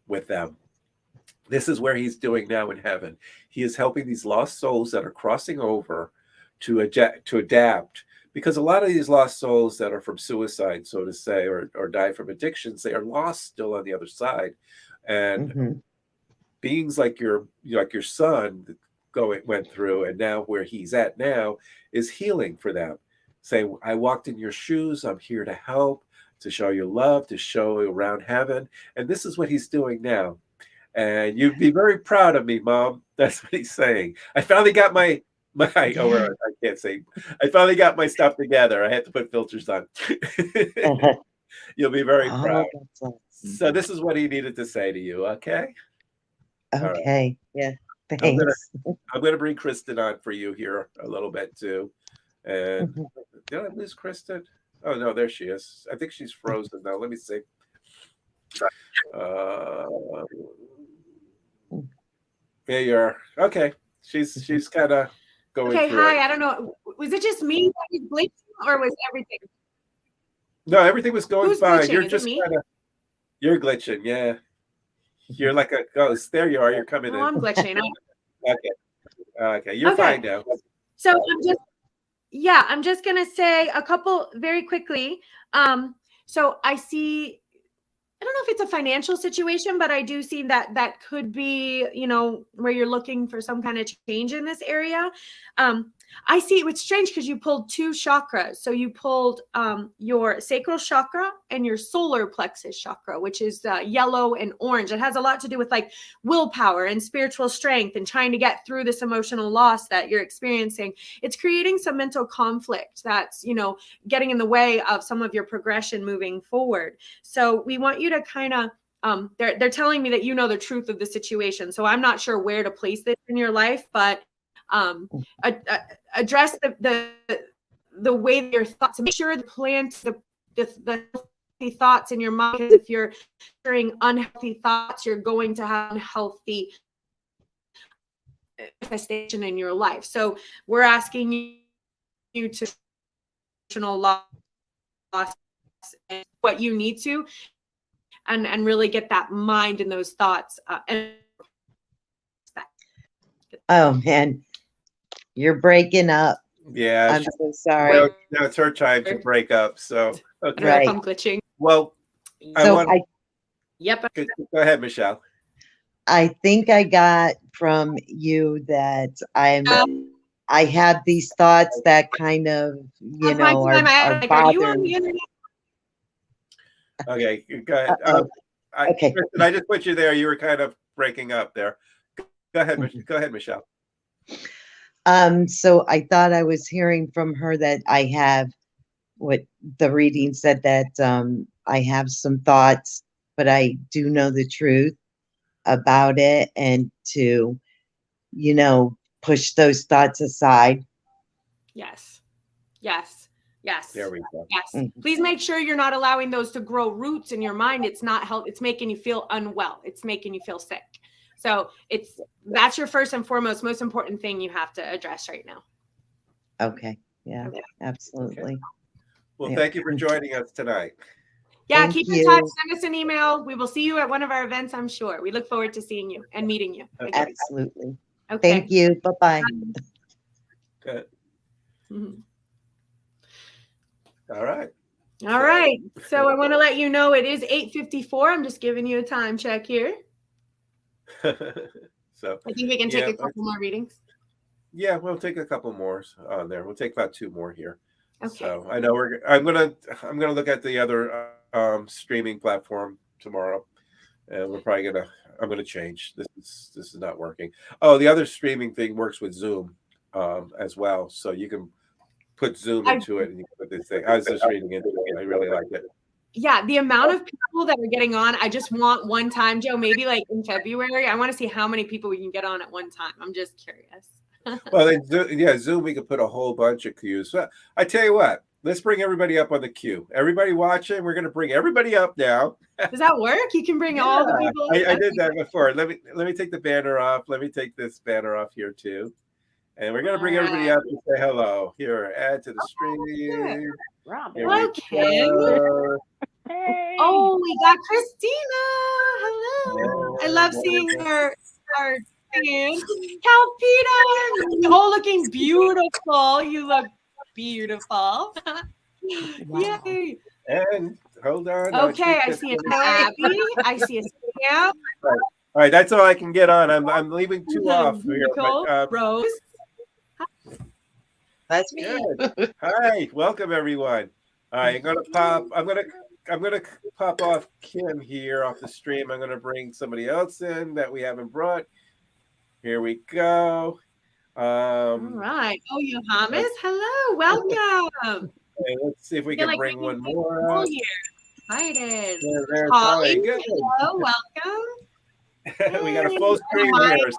with them. This is where he's doing now in heaven. He is helping these lost souls that are crossing over to adapt. Because a lot of these lost souls that are from suicide, so to say, or die from addictions, they are lost still on the other side. And beings like your son went through, and now where he's at now is healing for them. Saying, I walked in your shoes, I'm here to help, to show you love, to show you around heaven. And this is what he's doing now. And you'd be very proud of me, Mom. That's what he's saying. I finally got I can't say. I finally got my stuff together. I had to put filters on. You'll be very proud. Awesome. So this is what he needed to say to you, okay? Okay. Right. Yeah. Thanks. I'm gonna bring Kristen on for you here a little bit too. And did I lose Kristen? Oh no, there she is. I think she's frozen now. Let me see. There you are. Okay. She's kind of going through hi. it. I don't know. Was it just me that was blinking, or was everything? No, everything was going fine. Glitching? You're just you're glitching. Yeah. You're like a ghost. There you are. You're coming in. I'm glitching. Okay. You're fine now. So I'm just going to say a couple very quickly. So I see, I don't know if it's a financial situation, but I do see that could be, where you're looking for some kind of change in this area. I see it's strange because you pulled two chakras. So you pulled your sacral chakra and your solar plexus chakra, which is yellow and orange. It has a lot to do with like willpower and spiritual strength and trying to get through this emotional loss that you're experiencing. It's creating some mental conflict that's, you know, getting in the way of some of your progression moving forward. So we want you to kind of they're telling me that you know the truth of the situation. So I'm not sure where to place this in your life, but address the way that your thoughts, make sure the plan to the healthy thoughts in your mind, because if you're hearing unhealthy thoughts, you're going to have unhealthy manifestation in your life. So we're asking you to loss and what you need to, and really get that mind and those thoughts Oh man, you're breaking up. Yeah, I'm so sorry. Now it's her time to break up. So okay, right. I'm glitching. Well, Yep. Go ahead, Michelle. I think I got from you that I have these thoughts that kind of, you know, are bothering me. Okay, go ahead. Okay. Kristen, I just put you there. You were kind of breaking up there. Go ahead, Michelle. So I thought I was hearing from her that I have what the reading said, that I have some thoughts, but I do know the truth about it, and to, you know, push those thoughts aside. Yes. Yes. Yes. There we go. Yes. Please make sure you're not allowing those to grow roots in your mind. It's not help. It's making you feel unwell. It's making you feel sick. So that's your first and foremost, most important thing you have to address right now. Okay. Yeah, absolutely. Okay. Well, thank you for joining us tonight. Yeah, keep in touch. Send us an email. We will see you at one of our events, I'm sure. We look forward to seeing you and meeting you. Okay. Absolutely. Okay. Thank you. Bye-bye. Good. Mm-hmm. All right. All right. So I want to let you know it is 8:54. I'm just giving you a time check here. So I think we can take a couple more readings. Yeah, we'll take a couple more on there. We'll take about 2 more here. Okay. So I know I'm gonna look at the other streaming platform tomorrow, and I'm gonna change. This is not working. Oh, the other streaming thing works with Zoom as well, so you can put Zoom into it and you can put this thing. I was just reading into it. I really like it. Yeah, the amount of people that are getting on, I just want one time, Joe, maybe like in February. I want to see how many people we can get on at one time. I'm just curious. Well, Zoom, we could put a whole bunch of queues. So I tell you what, let's bring everybody up on the queue. Everybody watching, we're going to bring everybody up now. Does that work? You can bring all the people up? I did that before. Let me take the banner off. Let me take this banner off here too. And we're going to bring everybody up and say hello. Here, add to the stream. Okay. Hey. Oh, we got Christina. Hello. Yeah. I love seeing our fan. Calpita. You're all looking beautiful. You look beautiful. Wow. Yay. And hold on. Okay, I see an Abby. I see a Sam. All right, that's all I can get on. I'm leaving 2 off here. But, Rose. That's me. Good. Hi, welcome everyone. All right, I'm gonna pop off Kim here off the stream. I'm gonna bring somebody else in that we haven't brought. Here we go. All right. Oh, Johannes, hello, welcome. Okay, let's see if we can bring one more up. Excited. There's Holly. Hello, welcome. We got a full screen here,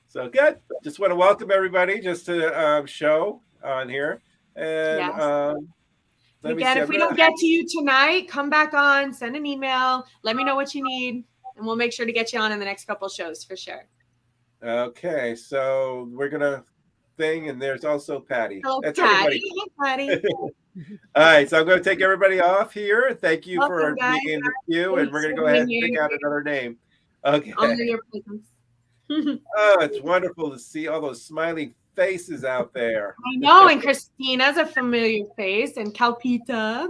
so good. Just want to welcome everybody just to show on here. And again, if we don't get to you tonight, come back on, send an email, let me know what you need, and we'll make sure to get you on in the next couple shows for sure. Okay, so we're gonna and there's also Patty. Hello, that's Patty. Patty. All right, so I'm going to take everybody off here. Thank you for being in the queue, and we're going to go ahead and pick out another name. Okay. Honor your presence. Oh, it's wonderful to see all those smiling faces out there. I know, and Christina's a familiar face, and Calpita.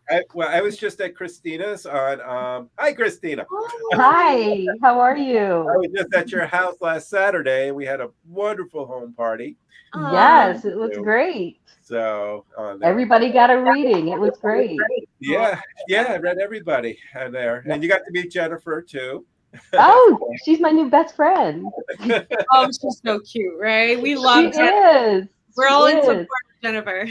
I was just at Christina's on. Hi, Christina. Hi, how are you? I was just at your house last Saturday. We had a wonderful home party. Yes, it was great. So everybody got a reading. It was great. Yeah, I read everybody in there, and you got to meet Jennifer too. Oh, she's my new best friend. Oh, she's so cute, right? We love Jennifer. We're all in support of Jennifer.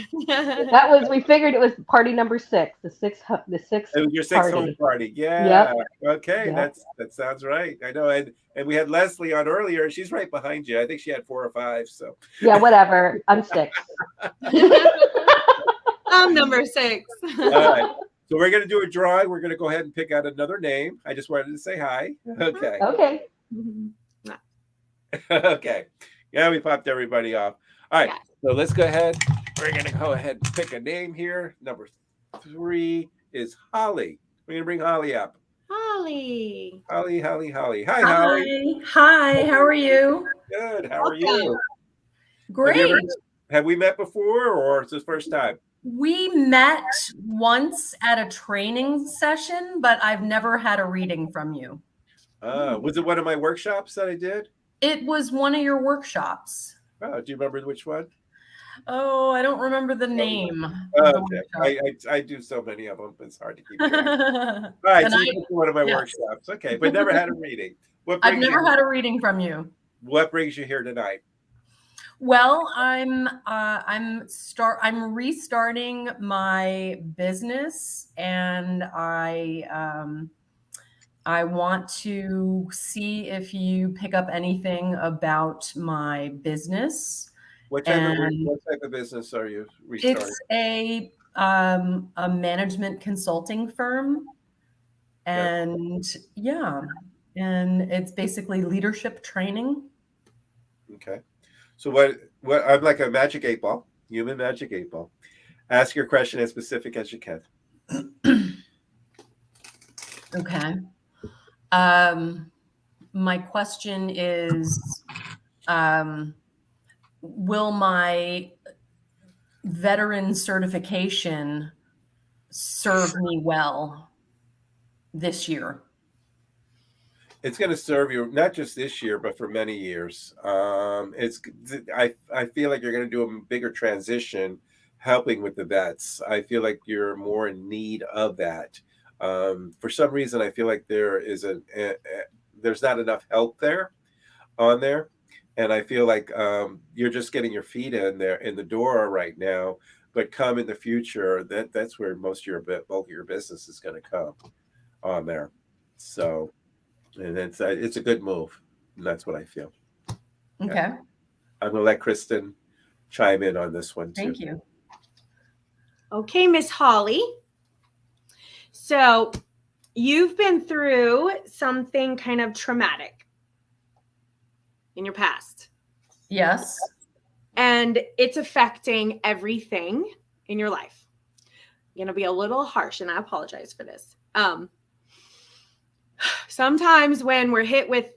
We figured it was party number 6, the sixth It was your sixth home party. Yeah. Yep. Okay, yep. That sounds right. I know, and we had Leslie on earlier. She's right behind you. I think she had 4 or 5. So yeah, whatever. I'm 6. I'm number 6. All right. So we're going to do a drawing. We're going to go ahead and pick out another name. I just wanted to say hi. Okay. Okay. Okay. Yeah, we popped everybody off. All right. So let's go ahead. We're going to go ahead and pick a name here. Number 3 is Holly. We're going to bring Holly up. Holly. Hi, Holly. Hi. How are you? Good. How are you? Great. Have we met before, or is this first time? We met once at a training session, but I've never had a reading from you. Was it one of my workshops that I did? It was one of your workshops. Oh, do you remember which one? Oh, I don't remember the name. Okay. I do so many of them, it's hard to keep track. All right, so you went to one of my workshops. Okay, but never had a reading. I've never had a reading from you. What brings you here tonight? Well, I'm restarting my business, and I want to see if you pick up anything about my business. What type of business are you restarting? It's a management consulting firm, and and it's basically leadership training. Okay. So what I'm like a magic 8 ball, human magic 8 ball. Ask your question as specific as you can. Okay. My question is, will my veteran certification serve me well this year? It's going to serve you not just this year, but for many years. I feel like you're going to do a bigger transition, helping with the vets. I feel like you're more in need of that. For some reason, I feel like there's not enough help there, and I feel like you're just getting your feet in the door right now. But come in the future, that's where most of bulk of your business is going to come on there. So. And it's a good move. And that's what I feel. Okay. Yeah. I'm going to let Kristen chime in on this one, too. Thank you. Okay, Miss Holly. So you've been through something kind of traumatic in your past. Yes. And it's affecting everything in your life. I'm going to be a little harsh, and I apologize for this. Sometimes when we're hit with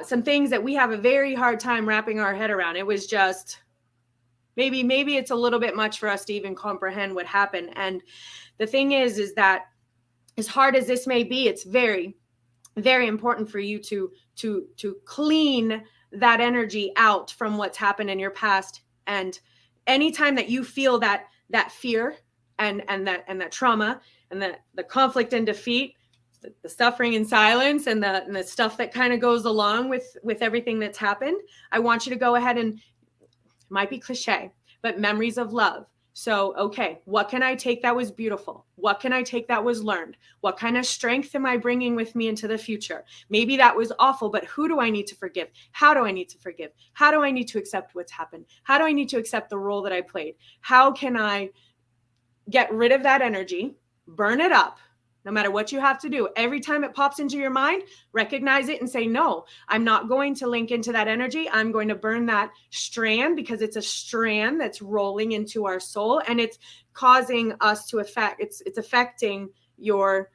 some things that we have a very hard time wrapping our head around, it was just maybe it's a little bit much for us to even comprehend what happened. And the thing is that as hard as this may be, it's very, very important for you to clean that energy out from what's happened in your past. And anytime that you feel that fear and that trauma and the conflict and defeat, the suffering and silence and the stuff that kind of goes along with everything that's happened, I want you to go ahead and, it might be cliche, but memories of love. So, okay, what can I take that was beautiful? What can I take that was learned? What kind of strength am I bringing with me into the future? Maybe that was awful, but who do I need to forgive? How do I need to forgive? How do I need to accept what's happened? How do I need to accept the role that I played? How can I get rid of that energy, burn it up? No matter what you have to do, every time it pops into your mind, recognize it and say, no, I'm not going to link into that energy. I'm going to burn that strand, because it's a strand that's rolling into our soul, and it's causing us to affect, it's affecting your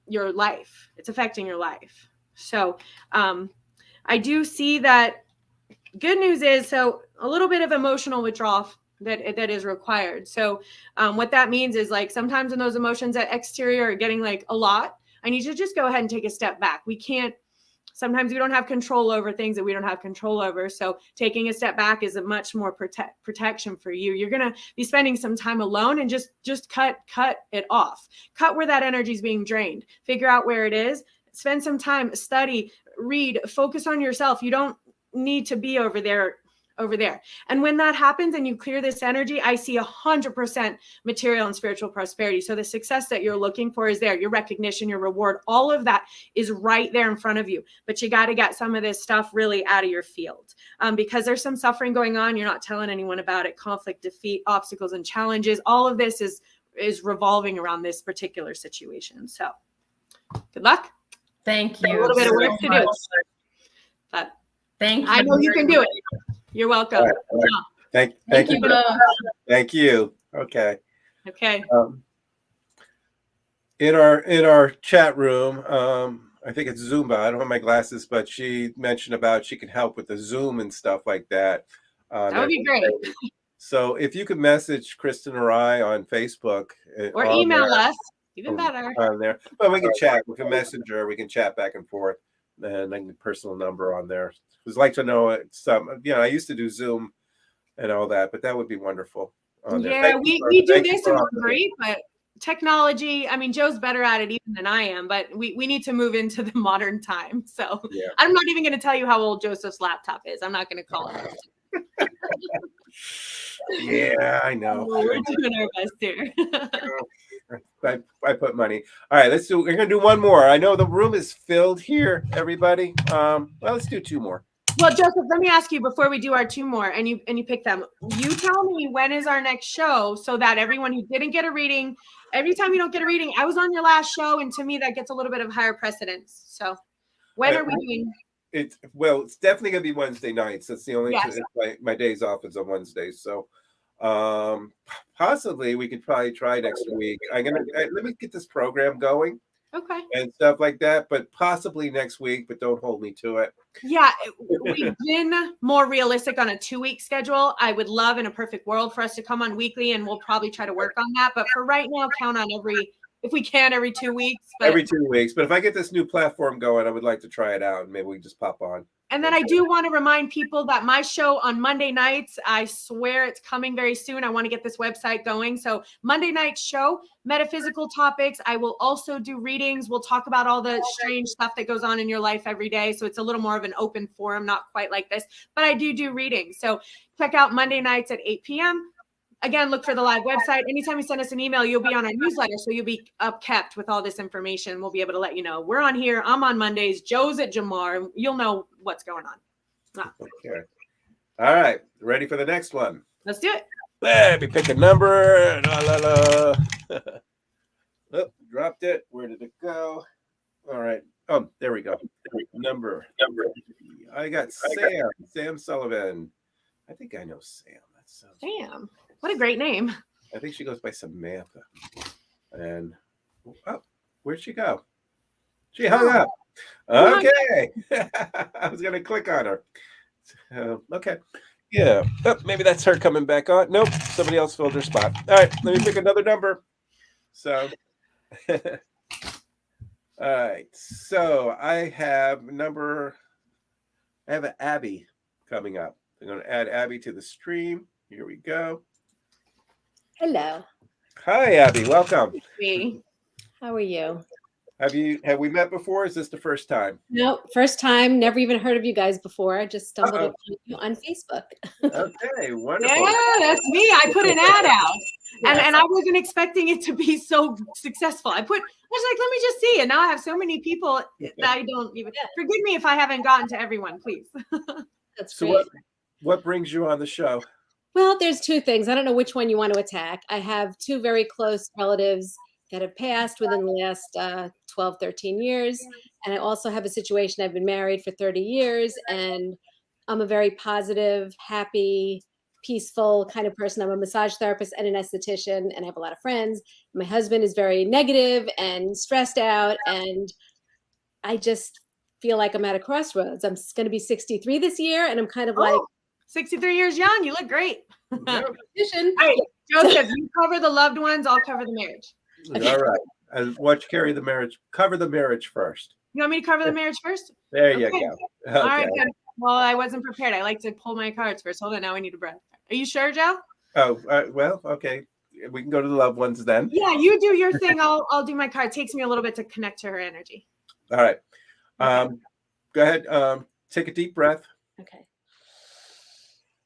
life. It's affecting your life. So I do see that good news is, so a little bit of emotional withdrawal that is required. So what that means is like sometimes when those emotions at exterior are getting like a lot, I need you to just go ahead and take a step back. Sometimes we don't have control over things that we don't have control over. So taking a step back is a much more protection for you. You're going to be spending some time alone and just cut it off. Cut where that energy is being drained. Figure out where it is. Spend some time, study, read, focus on yourself. You don't need to be over there. And when that happens and you clear this energy, I see 100% material and spiritual prosperity. So the success that you're looking for is there. Your recognition, your reward, all of that is right there in front of you. But you got to get some of this stuff really out of your field because there's some suffering going on. You're not telling anyone about it. Conflict, defeat, obstacles, and challenges. All of this is revolving around this particular situation. So good luck. Thank you. A little bit of work to do. But thank you. I know you can do it. You're welcome. All right. Thank you. Thank you. Okay. Okay. In our chat room, I think it's Zumba. I don't have my glasses, but she mentioned about she can help with the Zoom and stuff like that. That would be great. So if you could message Kristen or I on Facebook or email us, even better. On there, but we can chat. We can messenger. We can chat back and forth, and I can personal number on there. Would like to know some. I used to do Zoom and all that, but that would be wonderful. Yeah, we do this and it's great, but technology, I mean, Joe's better at it even than I am, but we need to move into the modern time. So yeah. I'm not even going to tell you how old Joseph's laptop is. I'm not going to call it. Yeah, I know. We're doing our best here. I put money. All right, we're going to do one more. I know the room is filled here, everybody. Well, let's do two more. Well, Joseph, let me ask you before we do our two more, and you pick them. You tell me when is our next show, so that everyone who didn't get a reading, every time you don't get a reading, I was on your last show, and to me that gets a little bit of higher precedence. So, when are we doing? It's definitely gonna be Wednesday nights. That's the only my days off is on Wednesdays. So, possibly we could probably try next week. Let me get this program going. Okay. And stuff like that, but possibly next week, but don't hold me to it. Yeah, we've been more realistic on a 2-week schedule. I would love in a perfect world for us to come on weekly, and we'll probably try to work on that. But for right now, count on if we can, every 2 weeks. But every 2 weeks. But if I get this new platform going, I would like to try it out, and maybe we can just pop on. And then I do want to remind people that my show on Monday nights, I swear it's coming very soon. I want to get this website going. So Monday night show, metaphysical topics. I will also do readings. We'll talk about all the strange stuff that goes on in your life every day. So it's a little more of an open forum, not quite like this, but I do readings. So check out Monday nights at 8 p.m. Again, look for the live website. Anytime you send us an email, you'll be on our newsletter. So you'll be upkept with all this information. We'll be able to let you know. We're on here. I'm on Mondays. Joe's at Jamar. You'll know what's going on. Okay. All right. Ready for the next one? Let's do it. Let me pick a number. Oh, dropped it. Where did it go? All right. Oh, there we go. Number. I got Sam Sullivan. I think I know Sam. Sam. What a great name. I think she goes by Samantha. And where'd she go? She hung up. Okay. I was going to click on her. Okay. Yeah. Oh, maybe that's her coming back on. Nope. Somebody else filled her spot. All right. Let me pick another number. So, all right. So I have an Abby coming up. I'm going to add Abby to the stream. Here we go. Hello. Hi, Abby. Welcome. Hey. How are you? Have we met before? Is this the first time? No, first time. Never even heard of you guys before. I just stumbled upon you on Facebook. Okay, wonderful. Yeah, that's me. I put an ad out, and I wasn't expecting it to be so successful. I was like, let me just see, and now I have so many people that I don't even. Forgive me if I haven't gotten to everyone, please. That's so great. What brings you on the show? Well, there's two things. I don't know which one you want to attack. I have two very close relatives that have passed within the last 12, 13 years. And I also have a situation. I've been married for 30 years, and I'm a very positive, happy, peaceful kind of person. I'm a massage therapist and an esthetician, and I have a lot of friends. My husband is very negative and stressed out, and I just feel like I'm at a crossroads. I'm going to be 63 this year, and I'm kind of like 63 years young. You look great. All right, Joseph, you cover the loved ones. I'll cover the marriage. All right. I want you carry the marriage. Cover the marriage first. You want me to cover the marriage first? There you go. Okay. All right, good. Well, I wasn't prepared. I like to pull my cards first. Hold on. Now I need a breath. Are you sure, Joe? Oh, well, okay. We can go to the loved ones then. Yeah, you do your thing. I'll do my card. It takes me a little bit to connect to her energy. All right. Go ahead. Take a deep breath. Okay.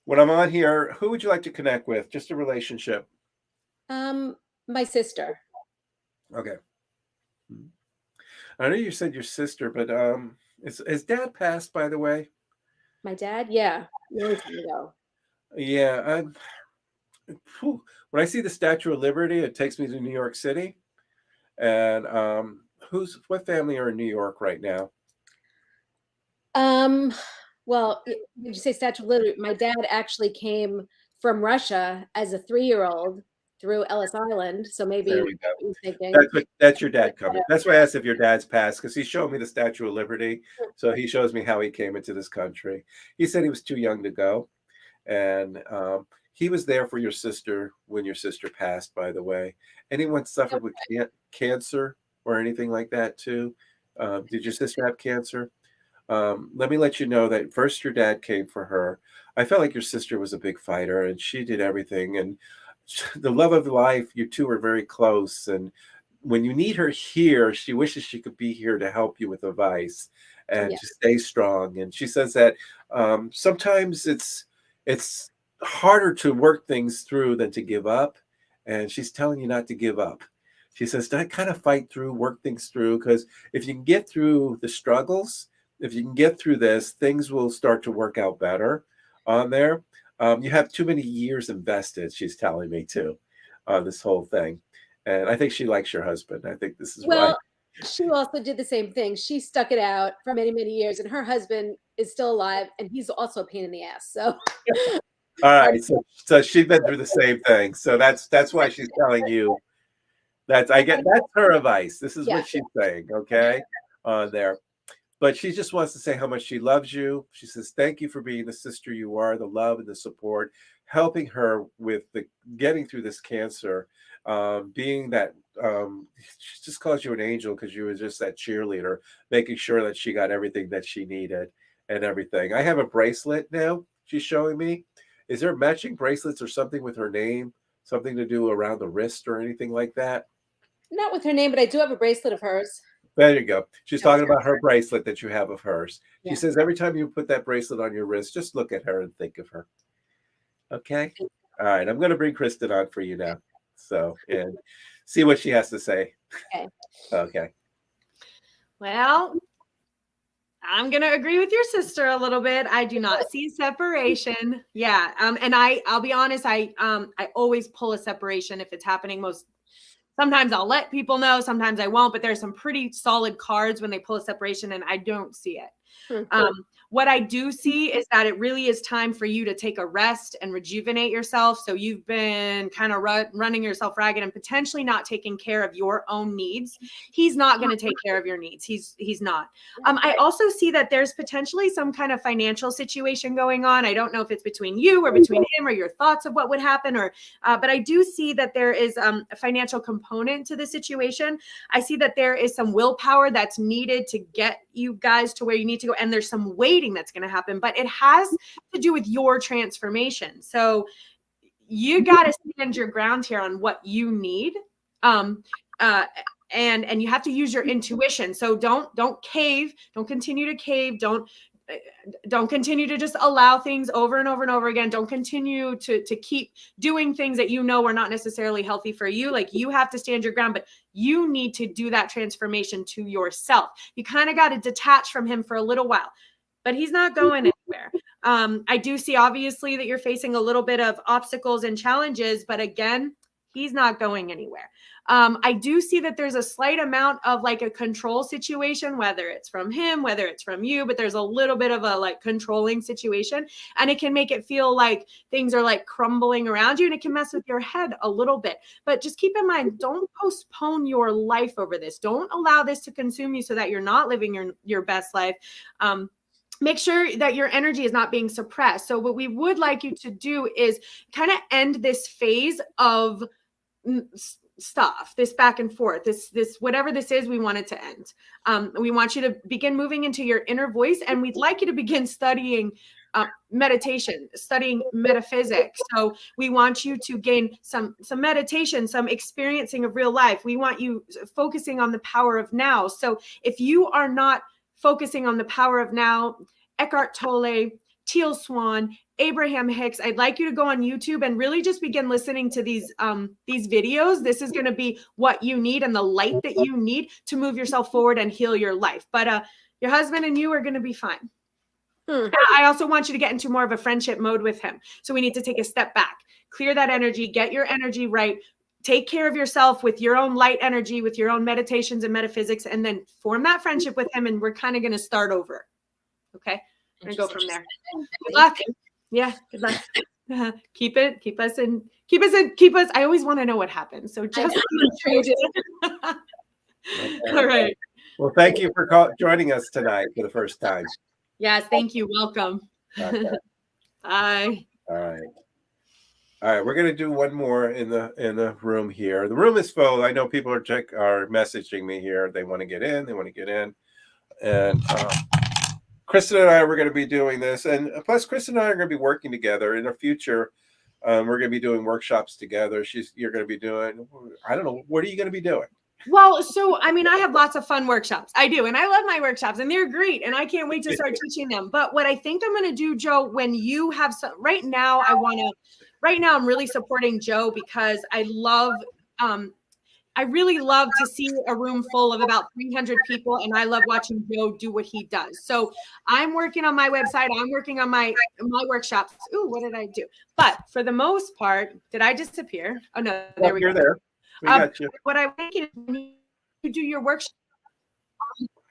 When I'm on here, who would you like to connect with? Just a relationship. My sister. Okay. I know you said your sister, but is Dad passed, by the way? My dad? Yeah. A long time ago. Yeah. When I see the Statue of Liberty, it takes me to New York City. And what family are in New York right now? Well, did you say Statue of Liberty? My dad actually came from Russia as a 3-year-old through Ellis Island. So maybe There we go. he's thinking. That's your dad coming. That's why I asked if your dad's passed, because he showed me the Statue of Liberty. So he shows me how he came into this country. He said he was too young to go. And he was there for your sister when your sister passed, by the way. Anyone suffered with cancer or anything like that too? Did your sister have cancer? Let me let you know that first your dad came for her. I felt like your sister was a big fighter and she did everything. And the love of life, you two are very close. And when you need her here, she wishes she could be here to help you with advice and to stay strong. And she says that sometimes it's harder to work things through than to give up. And she's telling you not to give up. She says, kind of fight through, work things through, because if you can get through the struggles, if you can get through this, things will start to work out better on there. You have too many years invested, she's telling me too, on this whole thing. And I think she likes your husband. I think this is why. She also did the same thing. She stuck it out for many, many years, and her husband is still alive, and he's also a pain in the ass. So, all right. So she's been through the same thing. So that's why she's telling you. That's her advice. This is what she's saying. Okay, on there. But she just wants to say how much she loves you. She says, thank you for being the sister you are, the love and the support, helping her with getting through this cancer, being that she just calls you an angel because you were just that cheerleader, making sure that she got everything that she needed and everything. I have a bracelet now she's showing me. Is there matching bracelets or something with her name, something to do around the wrist or anything like that? Not with her name, but I do have a bracelet of hers. There you go. She's talking about her bracelet that you have of hers. She says every time you put that bracelet on your wrist, just look at her and think of her. Okay? All right. I'm going to bring Kristen on for you now. So, and see what she has to say. Okay. Well, I'm going to agree with your sister a little bit. I do not see separation. Yeah. And I'll be honest. I always pull a separation if it's happening. Sometimes I'll let people know, sometimes I won't, but there's some pretty solid cards when they pull a separation and I don't see it. What I do see is that it really is time for you to take a rest and rejuvenate yourself. So you've been kind of running yourself ragged and potentially not taking care of your own needs. He's not going to take care of your needs. He's not. I also see that there's potentially some kind of financial situation going on. I don't know if it's between you or between him or your thoughts of what would happen, but I do see that there is a financial component to the situation. I see that there is some willpower that's needed to get you guys to where you need to go. And there's some waiting that's going to happen, but it has to do with your transformation. So you got to stand your ground here on what you need. And you have to use your intuition. So don't cave, don't continue to cave. Don't continue to just allow things over and over and over again. Don't continue to keep doing things that you know are not necessarily healthy for you. Like, you have to stand your ground, but you need to do that transformation to yourself. You kind of got to detach from him for a little while, but he's not going anywhere. I do see obviously that you're facing a little bit of obstacles and challenges, but again, He's not going anywhere. I do see that there's a slight amount of like a control situation, whether it's from him, whether it's from you, but there's a little bit of a like controlling situation, and it can make it feel like things are like crumbling around you, and it can mess with your head a little bit. But just keep in mind, don't postpone your life over this. Don't allow this to consume you so that you're not living your best life. Make sure that your energy is not being suppressed. So what we would like you to do is kind of end this phase of stuff, this back and forth, this whatever this is, we want it to end. We want you to begin moving into your inner voice, and we'd like you to begin studying meditation, studying metaphysics. So we want you to gain some meditation, some experiencing of real life. We want you focusing on the power of now. So if you are not focusing on the power of now, Eckhart Tolle, Teal Swan, Abraham Hicks, I'd like you to go on YouTube and really just begin listening to these videos. This is going to be what you need and the light that you need to move yourself forward and heal your life. But your husband and you are going to be fine. I also want you to get into more of a friendship mode with him. So we need to take a step back, clear that energy, get your energy right, take care of yourself with your own light energy, with your own meditations and metaphysics, and then form that friendship with him. And we're kind of going to start over. Okay. We're going to go from there. Good luck. Yeah. Good luck. Keep us. I always want to know what happens. So just all right. Well, thank you for joining us tonight for the first time. Yes. Thank you. Welcome. Okay. Bye. All right. We're going to do one more in the room here. The room is full. I know people are messaging me here. They want to get in. And Kristen and I were going to be doing this. And plus, Kristen and I are going to be working together in the future. We're going to be doing workshops together. You're going to be doing, I don't know, what are you going to be doing? Well, so, I mean, I have lots of fun workshops. I do. And I love my workshops and they're great. And I can't wait to start teaching them. But what I think I'm going to do, Joe, when you have some, right now, I'm really supporting Joe because I really love to see a room full of about 300 people. And I love watching Joe do what he does. So I'm working on my website. I'm working on my workshops. Ooh, what did I do? But for the most part, did I disappear? Oh, no, there we go. You're there. We got you. What I think is when you do your workshop,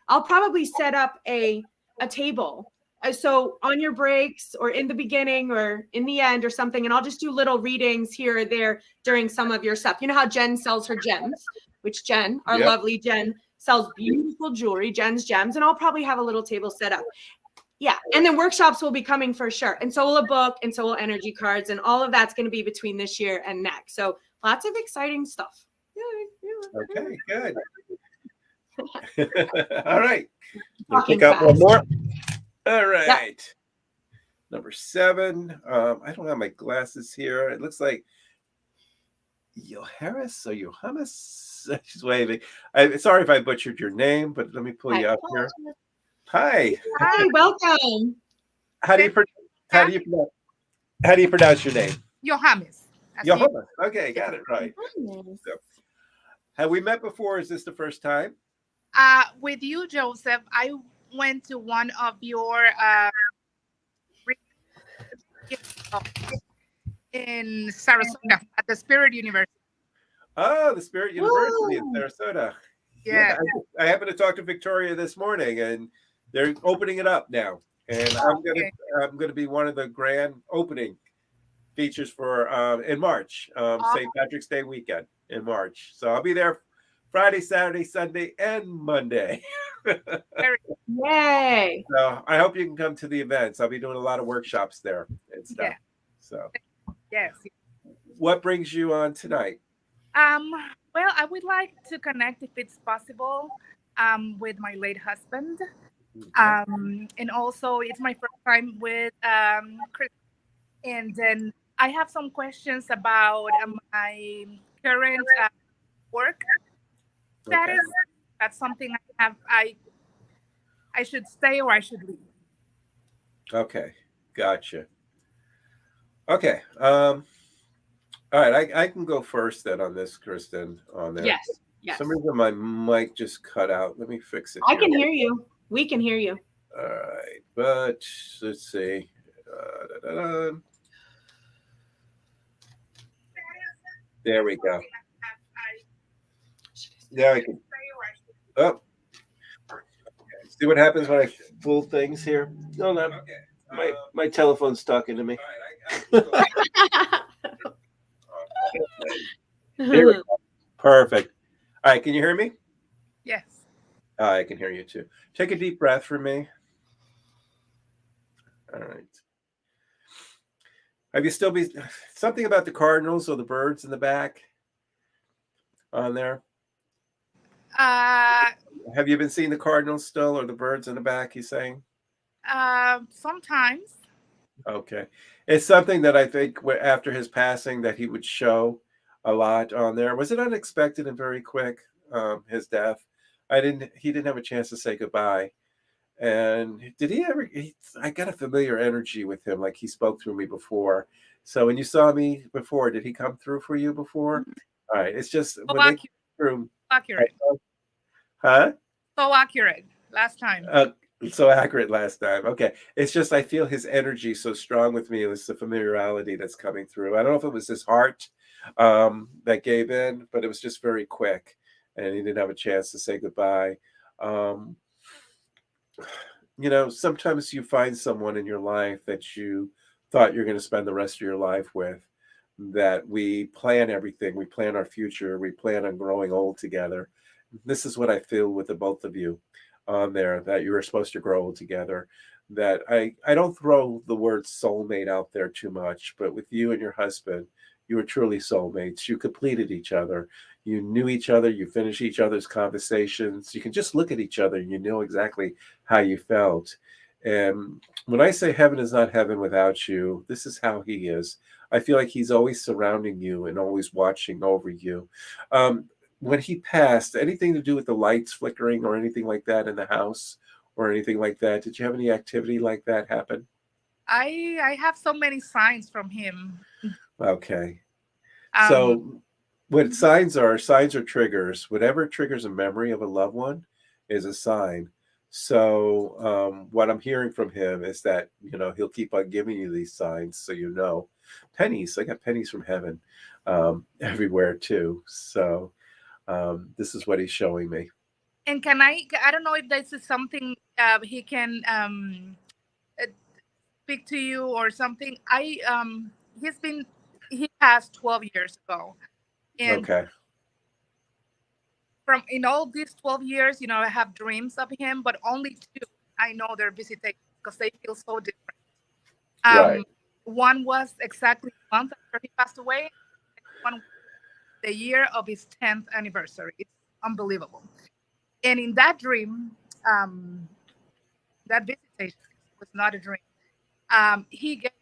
I'll probably set up a table. So on your breaks or in the beginning or in the end or something, and I'll just do little readings here or there during some of your stuff. You know how Jen sells her gems, which Jen, our lovely Jen, sells beautiful jewelry, Jen's Gems, and I'll probably have a little table set up. Yeah, and then workshops will be coming for sure. And so will a book, and so will energy cards, and all of that's going to be between this year and next. So lots of exciting stuff. Okay, good. All right. We'll pick up one more. All right. Yeah. Number 7. I don't have my glasses here. It looks like Yoharis or Johannes. She's waving. Sorry if I butchered your name, but let me pull you up here. Hi. Hi, welcome. How do you pronounce your name? Johannes. Johannes. Okay, got it right. So, have we met before? Is this the first time? With you, Joseph, I went to one of your in Sarasota at the Spirit University. Oh, the Spirit University in Sarasota. Yeah. I happened to talk to Victoria this morning, and they're opening it up now. And I'm gonna be one of the grand opening features for in March, St. Patrick's Day weekend in March. So I'll be there Friday, Saturday, Sunday, and Monday. Yay! So I hope you can come to the events. I'll be doing a lot of workshops there and stuff. Yeah. So yes. What brings you on tonight? Well, I would like to connect, if it's possible, with my late husband. Okay. And also it's my first time with Kristen. And then I have some questions about my current work status. Okay. That's something I should stay or I should leave. Okay, gotcha. Okay. All right, I can go first then on this, Kristen. On there. Yes. Yes. For some reason my mic just cut out. Let me fix it. I can hear you. We can hear you. All right, but let's see. There we go. Now I can. Oh, see what happens when I fool things here? No, no. My telephone's talking to me. There we go. Perfect. All right, can you hear me? Yes. I can hear you too. Take a deep breath for me. All right. Have you still be something about the cardinals or the birds in the back on there? Have you been seeing the cardinals still or the birds in the back, he's saying? Sometimes. Okay. It's something that I think after his passing that he would show a lot on there. Was it unexpected and very quick, his death? He didn't have a chance to say goodbye. And did he ever, I got a familiar energy with him, like he spoke through me before. So when you saw me before, did he come through for you before? All right. It's just when they came through. Accurate. Huh? So accurate last time. So accurate last time. Okay. It's just I feel his energy so strong with me. It was the familiarity that's coming through. I don't know if it was his heart that gave in, but it was just very quick. And he didn't have a chance to say goodbye. You know, sometimes you find someone in your life that you thought you're going to spend the rest of your life with, that we plan everything. We plan our future. We plan on growing old together. This is what I feel with the both of you on there, that you were supposed to grow old together. That I don't throw the word soulmate out there too much, but with you and your husband, you were truly soulmates. You completed each other. You knew each other. You finished each other's conversations. You can just look at each other and you know exactly how you felt. And when I say heaven is not heaven without you, this is how he is. I feel like he's always surrounding you and always watching over you. When he passed, anything to do with the lights flickering or anything like that in the house or anything like that? Did you have any activity like that happen? I have so many signs from him. Okay. So what signs are triggers. Whatever triggers a memory of a loved one is a sign. So what I'm hearing from him is that, you know, he'll keep on giving you these signs. So, you know, pennies, I got pennies from heaven everywhere too. So this is what he's showing me. And I don't know if this is something he can speak to you or something. He passed 12 years ago. And okay. From in all these 12 years, you know, I have dreams of him, but only 2 I know they're visitations because they feel so different. Right. One was exactly a month after he passed away. One the year of his 10th anniversary. It's unbelievable. And in that dream, that visitation was not a dream. He gave me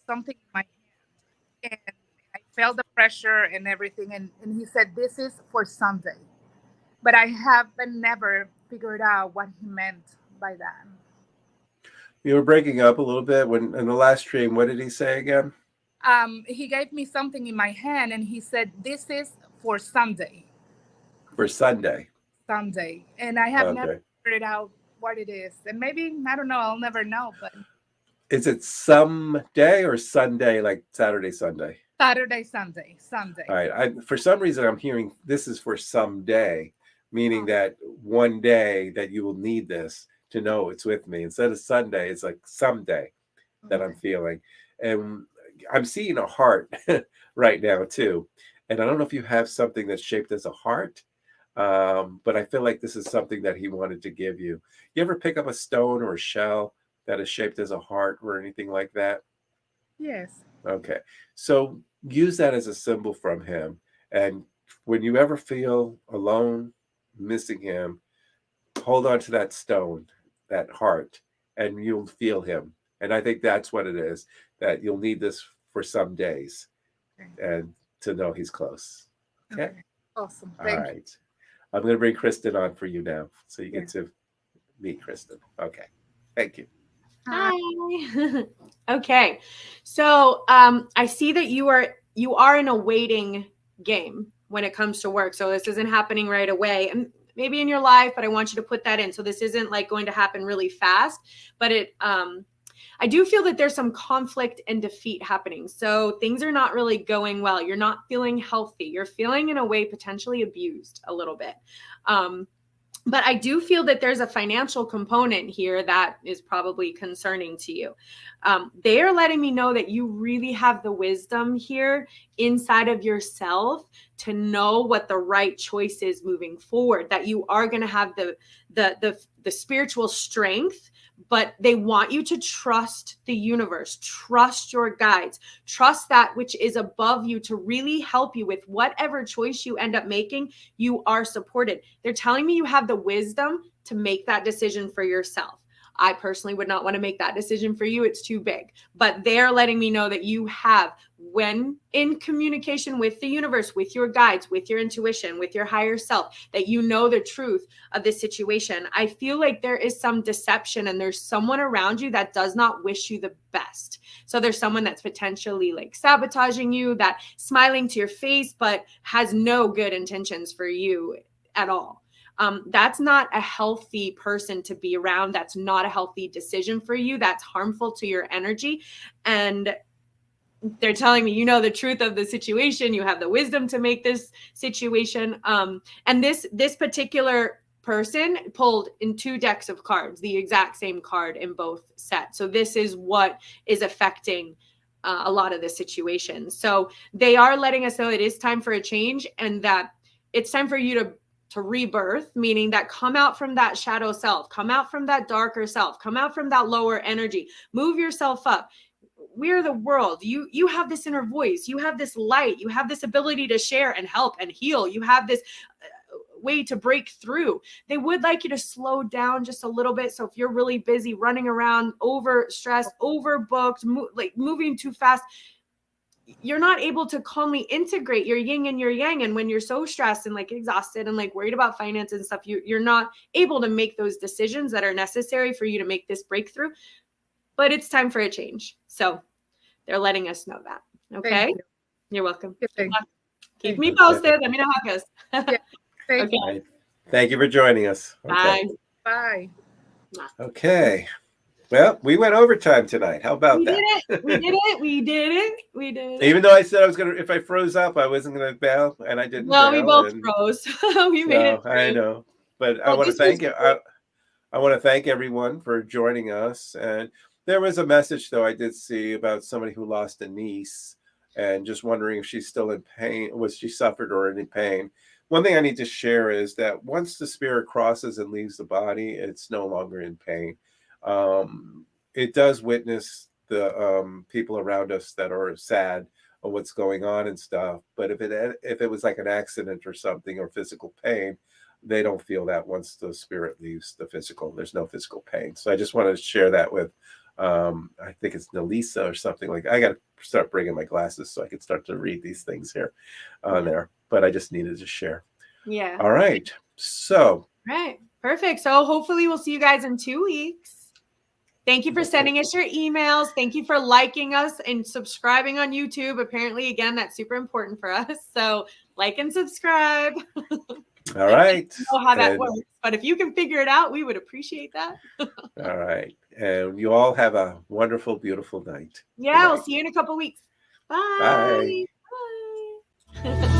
something in my hand, and I felt the pressure and everything. And he said, "This is for Sunday." But I haven't never figured out what he meant by that. You were breaking up a little bit when in the last dream. What did he say again? He gave me something in my hand, and he said, "This is for Sunday." For Sunday. Sunday, and I have never figured out what it is. And maybe I don't know. I'll never know. But is it someday or Sunday, like Saturday, Sunday? Saturday, Sunday, Sunday. All right. For some reason, I'm hearing this is for someday, meaning that one day that you will need this to know it's with me. Instead of Sunday, it's like someday that I'm feeling. And I'm seeing a heart right now too. And I don't know if you have something that's shaped as a heart, but I feel like this is something that he wanted to give you. You ever pick up a stone or a shell that is shaped as a heart or anything like that? Yes. Okay. So use that as a symbol from him. And when you ever feel alone, missing him, hold on to that stone, that heart, and you'll feel him. And I think that's what it is, that you'll need this for some days and to know he's close. Okay. Awesome. All right. I'm going to bring Kristen on for you now. So you get to meet Kristen. Okay. Thank you. Hi. Okay. So I see that you are in a waiting game when it comes to work. So this isn't happening right away. And maybe in your life, but I want you to put that in. So this isn't like going to happen really fast, but I do feel that there's some conflict and defeat happening. So things are not really going well. You're not feeling healthy. You're feeling in a way potentially abused a little bit. But I do feel that there's a financial component here that is probably concerning to you. They are letting me know that you really have the wisdom here inside of yourself to know what the right choice is moving forward, that you are going to have the spiritual strength, but they want you to trust the universe, trust your guides, trust that which is above you to really help you with whatever choice you end up making. You are supported. They're telling me you have the wisdom to make that decision for yourself. I personally would not want to make that decision for you. It's too big. But they're letting me know that you have, when in communication with the universe, with your guides, with your intuition, with your higher self, that you know the truth of this situation. I feel like there is some deception and there's someone around you that does not wish you the best. So there's someone that's potentially like sabotaging you, that smiling to your face, but has no good intentions for you at all. That's not a healthy person to be around. That's not a healthy decision for you. That's harmful to your energy. And they're telling me, you know, the truth of the situation. You have the wisdom to make this situation. And this particular person pulled in 2 decks of cards, the exact same card in both sets. So this is what is affecting a lot of the situation. So they are letting us know it is time for a change and that it's time for you to rebirth, meaning that come out from that shadow self, come out from that darker self, come out from that lower energy, move yourself up. We're the world. You have this inner voice. You have this light. You have this ability to share and help and heal. You have this way to break through. They would like you to slow down just a little bit. So if you're really busy running around, overstressed, overbooked, moving too fast, you're not able to calmly integrate your yin and your yang. And when you're so stressed and like exhausted and like worried about finance and stuff, you're not able to make those decisions that are necessary for you to make this breakthrough. But it's time for a change. So they're letting us know that. Okay. You're welcome. Keep me posted. Let me know how it goes. Okay. Thank you for joining us. Okay. Bye. Okay. Well, we went overtime tonight. How about that? We did it. Even though I said I was going to, if I froze up, I wasn't going to bail, and I didn't. Well, we both froze. We made it. I know. But I want to thank you. I want to thank everyone for joining us. And there was a message, though, I did see about somebody who lost a niece and just wondering if she's still in pain. Was she suffered or any pain? One thing I need to share is that once the spirit crosses and leaves the body, it's no longer in pain. It does witness the people around us that are sad of what's going on and stuff. But if it was like an accident or something or physical pain, they don't feel that once the spirit leaves the physical. There's no physical pain. So I just wanted to share that with, I think it's Nelisa or something like. I got to start bringing my glasses so I can start to read these things here on there. But I just needed to share. Yeah. All right. So. Right. Perfect. So hopefully we'll see you guys in 2 weeks. Thank you for sending us your emails. Thank you for liking us and subscribing on YouTube. Apparently, again, that's super important for us. So like and subscribe. All right. I don't know how that works, but if you can figure it out, we would appreciate that. All right. And you all have a wonderful, beautiful night. Yeah, we'll see you in a couple weeks. Bye. Bye. Bye.